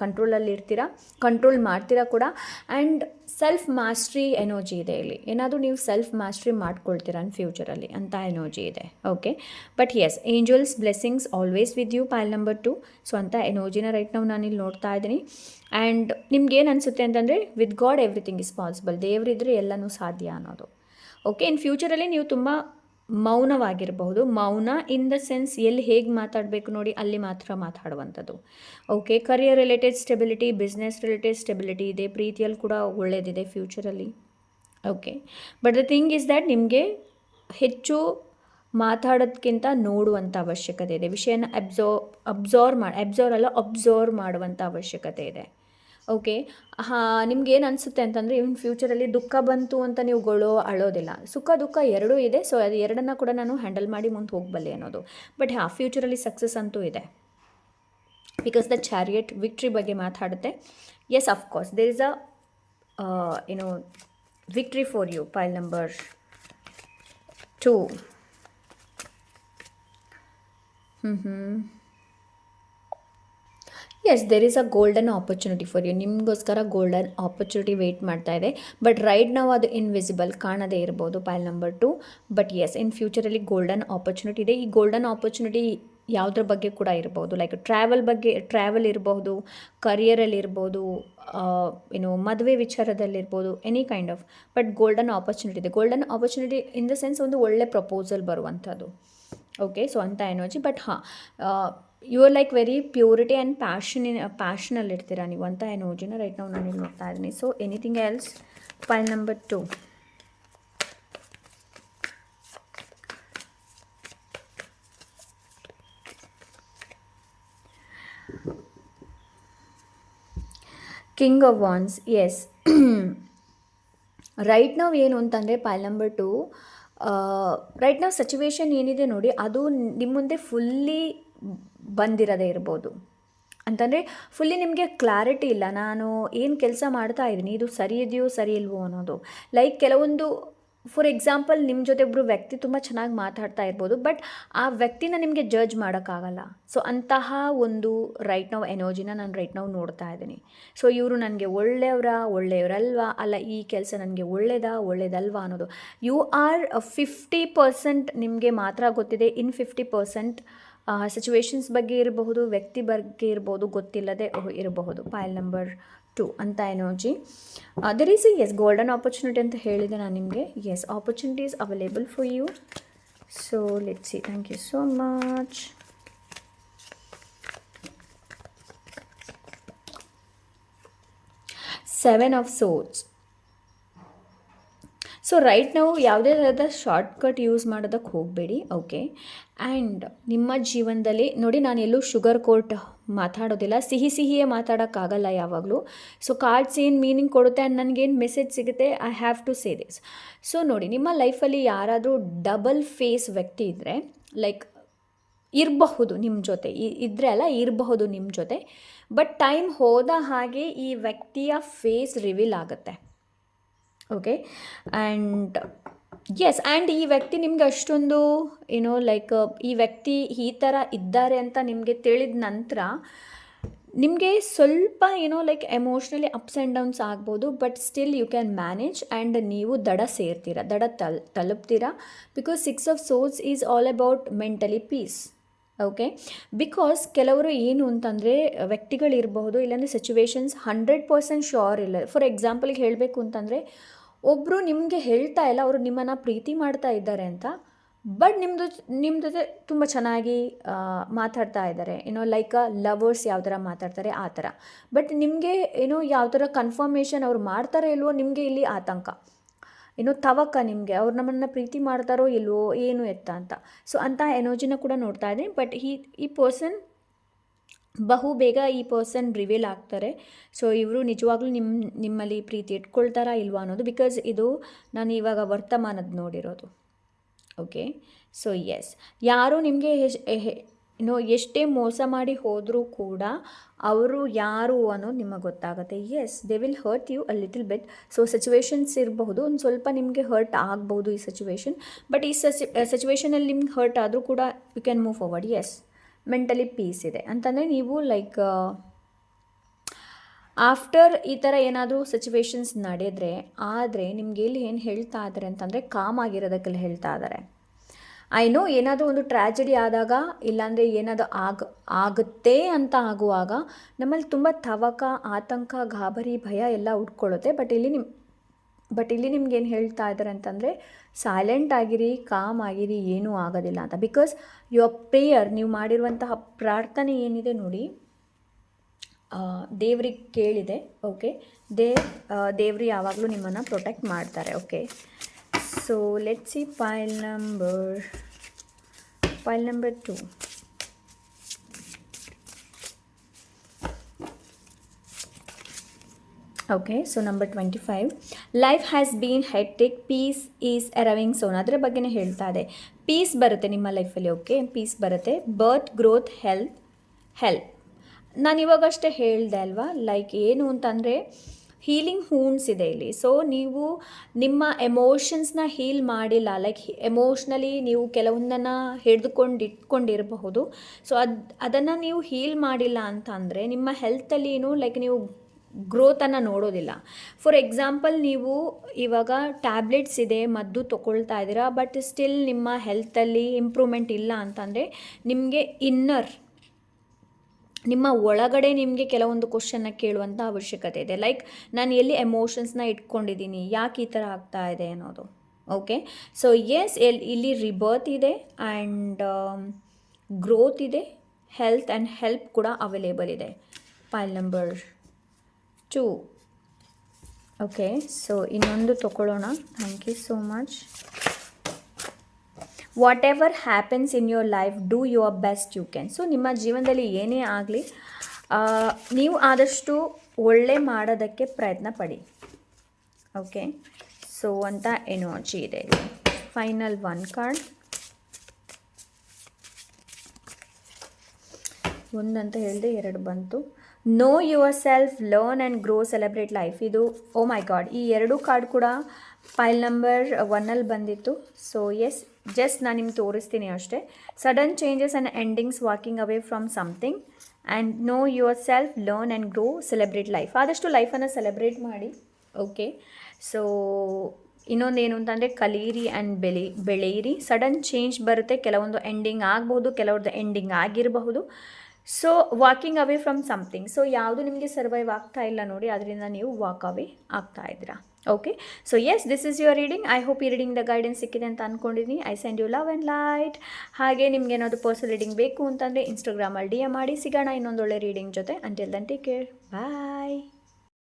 ಕಂಟ್ರೋಲಲ್ಲಿ ಇರ್ತೀರಾ, ಕಂಟ್ರೋಲ್ ಮಾಡ್ತೀರಾ ಕೂಡ. ಆ್ಯಂಡ್ ಸೆಲ್ಫ್ ಮಾಸ್ಟ್ರಿ ಎನರ್ಜಿ ಇದೆ ಇಲ್ಲಿ. ಏನಾದರೂ ನೀವು ಸೆಲ್ಫ್ ಮಾಸ್ಟ್ರಿ ಮಾಡ್ಕೊಳ್ತೀರಾ ಇನ್ ಫ್ಯೂಚರಲ್ಲಿ ಅಂತ ಎನರ್ಜಿ ಇದೆ. Okay, but yes, angels blessings always with you, pile number 2. So ಅಂತ ಎನರ್ಜಿನ ರೈಟ್ ನಾವು ನಾನಿಲ್ಲಿ ನೋಡ್ತಾ ಇದ್ದೀನಿ. ಆ್ಯಂಡ್ ನಿಮ್ಗೇನು ಅನಿಸುತ್ತೆ ಅಂತಂದರೆ, with God everything is possible. ದೇವರಿದ್ರೆ ಎಲ್ಲನೂ ಸಾಧ್ಯ ಅನ್ನೋದು. ಓಕೆ, ಇನ್ ಫ್ಯೂಚರಲ್ಲಿ ನೀವು ತುಂಬ ಮೌನವಾಗಿರಬಹುದು. ಮೌನ ಇನ್ ದ ಸೆನ್ಸ್ ಎಲ್ಲಿ ಹೇಗೆ ಮಾತಾಡಬೇಕು ನೋಡಿ, ಅಲ್ಲಿ ಮಾತ್ರ ಮಾತಾಡುವಂಥದ್ದು. Okay, career related stability, business related stability ಇದೆ, ಪ್ರೀತಿಯಲ್ಲಿ ಕೂಡ ಒಳ್ಳೆಯದಿದೆ ಫ್ಯೂಚರಲ್ಲಿ. Okay, but the thing is that ನಿಮಗೆ ಹೆಚ್ಚು ಮಾತಾಡೋದಕ್ಕಿಂತ ನೋಡುವಂಥ ಅವಶ್ಯಕತೆ ಇದೆ. ವಿಷಯನ ಅಬ್ಸರ್ವ್ ಮಾಡುವಂಥ ಅವಶ್ಯಕತೆ ಇದೆ. ಓಕೆ, ನಿಮ್ಗೇನು ಅನಿಸುತ್ತೆ ಅಂತಂದರೆ, ಇನ್ ಫ್ಯೂಚರಲ್ಲಿ ದುಃಖ ಬಂತು ಅಂತ ನೀವು ಅಳೋದಿಲ್ಲ. ಸುಖ ದುಃಖ ಎರಡೂ ಇದೆ. ಸೊ ಅದು ಎರಡನ್ನ ಕೂಡ ನಾನು ಹ್ಯಾಂಡಲ್ ಮಾಡಿ ಮುಂದೆ ಹೋಗಬಲ್ಲೆ ಅನ್ನೋದು. ಬಟ್ ಫ್ಯೂಚರಲ್ಲಿ ಸಕ್ಸಸ್ ಅಂತೂ ಇದೆ, ಬಿಕಾಸ್ ದ ಚಾರಿಯಟ್ ವಿಕ್ಟ್ರಿ ಬಗ್ಗೆ ಮಾತಾಡುತ್ತೆ. Yes, of course there is a victory for you, pile number 2. Yes, there is a golden opportunity for you. ನಿಮಗೋಸ್ಕರ ಗೋಲ್ಡನ್ ಆಪರ್ಚುನಿಟಿ ವೆಯ್ಟ್ ಮಾಡ್ತಾ ಇದೆ. ಬಟ್ ರೈಟ್ ನಾವು ಅದು ಇನ್ವಿಸಿಬಲ್, ಕಾಣದೇ ಇರ್ಬೋದು, pile number 2. But yes, in ಫ್ಯೂಚರಲ್ಲಿ ಗೋಲ್ಡನ್ ಆಪರ್ಚುನಿಟಿ ಇದೆ. ಈ ಗೋಲ್ಡನ್ ಆಪರ್ಚುನಿಟಿ ಯಾವುದ್ರ ಬಗ್ಗೆ ಕೂಡ ಇರ್ಬೋದು, ಲೈಕ್ ಟ್ರಾವೆಲ್ ಇರಬಹುದು, ಕರಿಯರಲ್ಲಿ ಇರ್ಬೋದು, ಮದುವೆ ವಿಚಾರದಲ್ಲಿರ್ಬೋದು, any kind of. But golden opportunity ಇದೆ. Golden opportunity in the sense ಒಂದು ಒಳ್ಳೆ ಪ್ರಪೋಸಲ್ ಬರುವಂಥದ್ದು. ಓಕೆ, ಸೊ ಅಂತ energy. But you are like very purity and ಪ್ಯಾಷನಲ್ಲಿ ಇರ್ತೀರಾ ನೀವು ಅಂತ ಎನರ್ಜಿನ ರೈಟ್ ನಾವು ನಾನು ನೋಡ್ತಾ ಇದ್ದೀನಿ. So anything else, pile number 2. King of wands. Yes, right ನಾವು ಏನು ಅಂತಂದರೆ ಪೈಲ್ ನಂಬರ್ 2, ರೈಟ್ ನಾವು ಸಿಚುವೇಶನ್ ಏನಿದೆ ನೋಡಿ, ಅದು ನಿಮ್ಮ ಮುಂದೆ ಫುಲ್ಲಿ ಬಂದಿರೋದೇ ಇರ್ಬೋದು. ಅಂತಂದರೆ ಫುಲ್ಲಿ ನಿಮಗೆ ಕ್ಲಾರಿಟಿ ಇಲ್ಲ, ನಾನು ಏನು ಕೆಲಸ ಮಾಡ್ತಾ ಇದ್ದೀನಿ ಇದು ಸರಿ ಇದೆಯೋ ಸರಿ ಇಲ್ವೋ ಅನ್ನೋದು. ಲೈಕ್ ಕೆಲವೊಂದು ಫಾರ್ ಎಕ್ಸಾಂಪಲ್ ನಿಮ್ಮ ಜೊತೆ ಒಬ್ಬರು ವ್ಯಕ್ತಿ ತುಂಬ ಚೆನ್ನಾಗಿ ಮಾತಾಡ್ತಾ ಇರ್ಬೋದು, ಬಟ್ ಆ ವ್ಯಕ್ತಿನ ನಿಮಗೆ ಜಡ್ಜ್ ಮಾಡೋಕ್ಕಾಗಲ್ಲ. ಸೊ ಅಂತಹ ಒಂದು ರೈಟ್ ನಾವು ಎನರ್ಜಿನ ನಾನು ರೈಟ್ ನಾವು ನೋಡ್ತಾ ಇದ್ದೀನಿ. ಸೊ ಇವರು ನನಗೆ ಒಳ್ಳೆಯವರಲ್ವಾ, ಅಲ್ಲ ಈ ಕೆಲಸ ನನಗೆ ಒಳ್ಳೇದಲ್ವಾ ಅನ್ನೋದು. ಯು ಆರ್ 50% ನಿಮಗೆ ಮಾತ್ರ ಗೊತ್ತಿದೆ, ಇನ್ 50% ಸಿಚುವೇಶನ್ಸ್ ಬಗ್ಗೆ ಇರಬಹುದು, ವ್ಯಕ್ತಿ ಬಗ್ಗೆ ಇರ್ಬೋದು, ಗೊತ್ತಿಲ್ಲದೆ ಇರಬಹುದು. ಪೈಲ್ ನಂಬರ್ 2 ಅಂತ energy. There is yes golden opportunity ಅಂತ ಹೇಳಿದೆ ನಾನು ನಿಮಗೆ. Yes, opportunity is available for you. So let's see. Thank you so much. Seven of Swords. So right ನಾವು ಯಾವುದೇ ಥರದ ಶಾರ್ಟ್ಕಟ್ ಯೂಸ್ ಮಾಡೋದಕ್ಕೆ ಹೋಗಬೇಡಿ. ಓಕೆ, ಆ್ಯಂಡ್ ನಿಮ್ಮ ಜೀವನದಲ್ಲಿ ನೋಡಿ, ನಾನು ಎಲ್ಲೂ ಶುಗರ್ ಕೋಟ್ ಮಾತಾಡೋದಿಲ್ಲ, ಸಿಹಿಯೇ ಮಾತಾಡೋಕ್ಕಾಗಲ್ಲ ಯಾವಾಗಲೂ. ಸೊ ಕಾರ್ಡ್ಸ್ ಏನು ಮೀನಿಂಗ್ ಕೊಡುತ್ತೆ ಆ್ಯಂಡ್ ನನಗೇನು ಮೆಸೇಜ್ ಸಿಗುತ್ತೆ, I have to say this. So ನೋಡಿ, ನಿಮ್ಮ ಲೈಫಲ್ಲಿ ಯಾರಾದರೂ ಡಬಲ್ ಫೇಸ್ ವ್ಯಕ್ತಿ ಇದ್ದರೆ, ಲೈಕ್ ಇರಬಹುದು ನಿಮ್ಮ ಜೊತೆ, ಇದ್ದರೆ ಅಲ್ಲ ಇರಬಹುದು ನಿಮ್ಮ ಜೊತೆ, ಬಟ್ ಟೈಮ್ ಹೋದ ಹಾಗೆ ಈ ವ್ಯಕ್ತಿಯ ಫೇಸ್ ರಿವೀಲ್ ಆಗುತ್ತೆ. ಓಕೆ, ಆ್ಯಂಡ್ ಎಸ್, ಆ್ಯಂಡ್ ಈ ವ್ಯಕ್ತಿ ನಿಮಗೆ ಅಷ್ಟೊಂದು ಲೈಕ್ ಈ ವ್ಯಕ್ತಿ ಈ ಥರ ಇದ್ದಾರೆ ಅಂತ ನಿಮಗೆ ತಿಳಿದ ನಂತರ ನಿಮಗೆ ಸ್ವಲ್ಪ like emotionally ups and downs ಆಗ್ಬೋದು, but still you can manage and ನೀವು ದಡ ತಲುಪ್ತೀರಾ. Because 6 of Swords is all about mentally peace. Okay, because ಕೆಲವರು ಏನು ಅಂತಂದರೆ ವ್ಯಕ್ತಿಗಳಿರಬಹುದು, ಇಲ್ಲಾಂದರೆ ಸಿಚುವೇಶನ್ಸ್ 100% ಶ್ಯೂರ್ ಇಲ್ಲ. ಫಾರ್ ಎಕ್ಸಾಂಪಲ್ಗೆ ಹೇಳಬೇಕು ಅಂತಂದರೆ, ಒಬ್ಬರು ನಿಮಗೆ ಹೇಳ್ತಾ ಇಲ್ಲ ಅವರು ನಿಮ್ಮನ್ನು ಪ್ರೀತಿ ಮಾಡ್ತಾ ಇದ್ದಾರೆ ಅಂತ, ಬಟ್ ನಿಮ್ಮ ಜೊತೆ ತುಂಬ ಚೆನ್ನಾಗಿ ಮಾತಾಡ್ತಾ ಇದ್ದಾರೆ, ಲೈಕ್ ಲವರ್ಸ್ ಯಾವ ಥರ ಮಾತಾಡ್ತಾರೆ ಆ ಥರ. ಬಟ್ ನಿಮಗೆ ಯಾವ ಥರ ಕನ್ಫರ್ಮೇಷನ್ ಅವ್ರು ಮಾಡ್ತಾರೋ ಇಲ್ವೋ, ನಿಮಗೆ ಇಲ್ಲಿ ಆತಂಕ, ತವಕ ನಿಮಗೆ ಅವ್ರು ನಮ್ಮನ್ನು ಪ್ರೀತಿ ಮಾಡ್ತಾರೋ ಇಲ್ವೋ ಏನು ಎತ್ತ ಅಂತ. ಸೊ ಅಂಥ ಎನರ್ಜಿನ ಕೂಡ ನೋಡ್ತಾ ಇದ್ದೀನಿ. ಬಟ್ ಈ ಪರ್ಸನ್ ಬೇಗ ಈ ಪರ್ಸನ್ ರಿವೀಲ್ ಆಗ್ತಾರೆ. ಸೊ ಇವರು ನಿಜವಾಗ್ಲೂ ನಿಮ್ಮಲ್ಲಿ ಪ್ರೀತಿ ಇಟ್ಕೊಳ್ತಾರಾ ಇಲ್ವಾ ಅನ್ನೋದು, ಬಿಕಾಸ್ ಇದು ನಾನು ಇವಾಗ ವರ್ತಮಾನದ ನೋಡಿರೋದು. ಓಕೆ, ಸೊ ಎಸ್, ಯಾರು ನಿಮಗೆ ಎಷ್ಟೇ ಮೋಸ ಮಾಡಿ ಹೋದರೂ ಕೂಡ ಅವರು ಯಾರು ಅನ್ನೋದು ನಿಮಗೆ ಗೊತ್ತಾಗುತ್ತೆ. Yes, they will hurt you a little bit. So situations ಇರಬಹುದು, ಒಂದು ಸ್ವಲ್ಪ ನಿಮಗೆ ಹರ್ಟ್ ಆಗ್ಬೋದು ಈ ಸಿಚುವೇಶನ್, ಬಟ್ ಈ ಸಿಚುವೇಶನಲ್ಲಿ ನಿಮ್ಗೆ ಹರ್ಟ್ ಆದರೂ ಕೂಡ you can move forward. Yes, mentally peace ಇದೆ ಅಂತಂದರೆ ನೀವು ಲೈಕ್ ಆಫ್ಟರ್ ಈ ಥರ ಏನಾದರೂ ಸಿಚುವೇಶನ್ಸ್ ನಡೆದರೆ ನಿಮಗೆ ಇಲ್ಲಿ ಏನು ಹೇಳ್ತಾ ಇದ್ದಾರೆ ಅಂತಂದರೆ, ಕಾಮ್ ಆಗಿರೋದಕ್ಕೆಲ್ಲ ಹೇಳ್ತಾ ಇದ್ದಾರೆ. ಐ ನೋ ಏನಾದರೂ ಒಂದು ಟ್ರ್ಯಾಜಡಿ ಆದಾಗ, ಇಲ್ಲಾಂದರೆ ಏನಾದರೂ ಆಗುತ್ತೆ ಅಂತ ಆಗುವಾಗ ನಮ್ಮಲ್ಲಿ ತುಂಬ ತವಕ, ಆತಂಕ, ಗಾಬರಿ, ಭಯ ಎಲ್ಲ ಉಟ್ಕೊಳ್ಳುತ್ತೆ. ಬಟ್ ಇಲ್ಲಿ ನಿಮ್ಗೇನು ಹೇಳ್ತಾ ಇದ್ದಾರೆ ಅಂತಂದರೆ, ಸೈಲೆಂಟ್ ಆಗಿರಿ, ಕಾಮ್ ಆಗಿರಿ, ಏನೂ ಆಗೋದಿಲ್ಲ ಅಂತ. ಬಿಕಾಸ್ ಯುವರ್ ಪ್ರೇಯರ್, ನೀವು ಮಾಡಿರುವಂತಹ ಪ್ರಾರ್ಥನೆ ಏನಿದೆ ನೋಡಿ, ದೇವ್ರಿಗೆ ಕೇಳಿದೆ. ಓಕೆ, ದೇವ್ರು ಯಾವಾಗಲೂ ನಿಮ್ಮನ್ನು ಪ್ರೊಟೆಕ್ಟ್ ಮಾಡ್ತಾರೆ. Okay, so let's see pile number 2. Okay, so number 25. Life has been hectic, peace is arriving soon. ಅದರ ಬಗ್ಗೆನೇ ಹೇಳ್ತಾ ಇದೆ. ಪೀಸ್ ಬರುತ್ತೆ ನಿಮ್ಮ ಲೈಫಲ್ಲಿ. ಓಕೆ, ಪೀಸ್ ಬರುತ್ತೆ. ಬರ್ತ್, ಗ್ರೋತ್, ಹೆಲ್ಪ್. ನಾನು ಇವಾಗಷ್ಟೇ ಹೇಳಿದೆ ಅಲ್ವಾ, ಲೈಕ್ ಏನು ಅಂತಂದರೆ ಹೀಲಿಂಗ್ ಹೂನ್ಸ್ ಇದೆ ಇಲ್ಲಿ. ಸೊ ನೀವು ನಿಮ್ಮ ಎಮೋಷನ್ಸ್ನ ಹೀಲ್ ಮಾಡಿಲ್ಲ, ಲೈಕ್ ಎಮೋಷ್ನಲಿ ನೀವು ಕೆಲವೊಂದನ್ನು ಇಟ್ಕೊಂಡಿರಬಹುದು. ಸೊ ಅದನ್ನು ನೀವು ಹೀಲ್ ಮಾಡಿಲ್ಲ ಅಂತ ಅಂದರೆ ನಿಮ್ಮ ಹೆಲ್ತಲ್ಲಿ ಲೈಕ್ ನೀವು ಗ್ರೋತನ್ನು ನೋಡೋದಿಲ್ಲ. ಫಾರ್ ಎಕ್ಸಾಂಪಲ್, ನೀವು ಇವಾಗ ಟ್ಯಾಬ್ಲೆಟ್ಸ್ ಇದೆ, ಮದ್ದು ತೊಗೊಳ್ತಾ ಇದ್ದೀರಾ, ಬಟ್ ಸ್ಟಿಲ್ ನಿಮ್ಮ ಹೆಲ್ತಲ್ಲಿ ಇಂಪ್ರೂವ್ಮೆಂಟ್ ಇಲ್ಲ ಅಂತಂದರೆ ನಿಮಗೆ ನಿಮ್ಮ ಒಳಗಡೆ ನಿಮಗೆ ಕೆಲವೊಂದು ಕ್ವಶನ್ನ ಕೇಳುವಂಥ ಅವಶ್ಯಕತೆ ಇದೆ. ಲೈಕ್ ನಾನು ಎಲ್ಲಿ ಎಮೋಷನ್ಸ್ನ ಇಟ್ಕೊಂಡಿದ್ದೀನಿ, ಯಾಕೆ ಈ ಥರ ಆಗ್ತಾ ಇದೆ ಅನ್ನೋದು. ಓಕೆ, ಸೊ ಎಸ್, ಇಲ್ಲಿ ರಿಬರ್ತ್ ಇದೆ ಆ್ಯಂಡ್ ಗ್ರೋತ್ ಇದೆ, ಹೆಲ್ತ್ ಆ್ಯಂಡ್ ಹೆಲ್ಪ್ ಕೂಡ ಅವೈಲೇಬಲ್ ಇದೆ. Pile number 2. ಓಕೆ, ಸೊ ಇನ್ನೊಂದು ತೊಗೊಳ್ಳೋಣ. Thank you so much. Whatever happens in your life, do your best you can. So ನಿಮ್ಮ ಜೀವನದಲ್ಲಿ ಏನೇ ಆಗಲಿ, ನೀವು ಆದಷ್ಟು ಒಳ್ಳೆ ಮಾಡೋದಕ್ಕೆ ಪ್ರಯತ್ನ ಪಡಿ. ಓಕೆ, ಸೊ ಅಂತ ಎನರ್ಜಿ ಇದೆ. Final 1 card. ಒಂದಂತ ಹೇಳಿದೆ, 2 ಬಂತು. Know yourself, learn and grow, celebrate life. ಇದು ಓ ಮೈ ಗಾಡ್, ಈ ಎರಡು ಕಾರ್ಡ್ ಕೂಡ ಪೈಲ್ ನಂಬರ್ 1ಅಲ್ಲಿ ಬಂದಿತ್ತು. ಸೊ ಎಸ್, ಜಸ್ಟ್ ನಾನು ನಿಮ್ಗೆ ತೋರಿಸ್ತೀನಿ ಅಷ್ಟೇ. Sudden changes and endings, walking away from something, and no yourself, learn and grow, celebrate life. ಆದಷ್ಟು ಲೈಫನ್ನು ಸೆಲೆಬ್ರೇಟ್ ಮಾಡಿ. ಓಕೆ, ಸೊ ಇನ್ನೊಂದೇನು ಅಂತಂದರೆ ಕಲೀರಿ ಆ್ಯಂಡ್ ಬೆಳೆಯಿರಿ. ಸಡನ್ ಚೇಂಜ್ ಬರುತ್ತೆ, ಕೆಲವೊಂದು ಎಂಡಿಂಗ್ ಆಗ್ಬೋದು, ಕೆಲವ್ರದ್ದು ಎಂಡಿಂಗ್ ಆಗಿರಬಹುದು. So walking away from something. So ಯಾವುದು ನಿಮಗೆ ಸರ್ವೈವ್ ಆಗ್ತಾ ಇಲ್ಲ ನೋಡಿ, ಅದರಿಂದ ನೀವು ವಾಕ್ ಅವೇ ಆಗ್ತಾ ಇದ್ದೀರಾ. Okay, so yes, this is your reading. I hope ಈ ರೀಡಿಂಗ್ದ ಗೈಡೆನ್ಸ್ ಸಿಕ್ಕಿದೆ ಅಂತ ಅಂದ್ಕೊಂಡಿದ್ದೀನಿ. I send you love and light. ಹಾಗೆ ನಿಮ್ಗೆ ಏನಾದರೂ ಪರ್ಸನಲ್ ರೀಡಿಂಗ್ ಬೇಕು ಅಂತಂದರೆ ಇನ್ಸ್ಟಾಗ್ರಾಮಲ್ಲಿ DM ಮಾಡಿ. ಸಿಗೋಣ ಇನ್ನೊಂದು ಒಳ್ಳೆ ರೀಡಿಂಗ್ ಜೊತೆ. ಅಂಟಿಲ್ ದೆನ್ ಟೇಕ್ ಕೇರ್, ಬಾಯ್.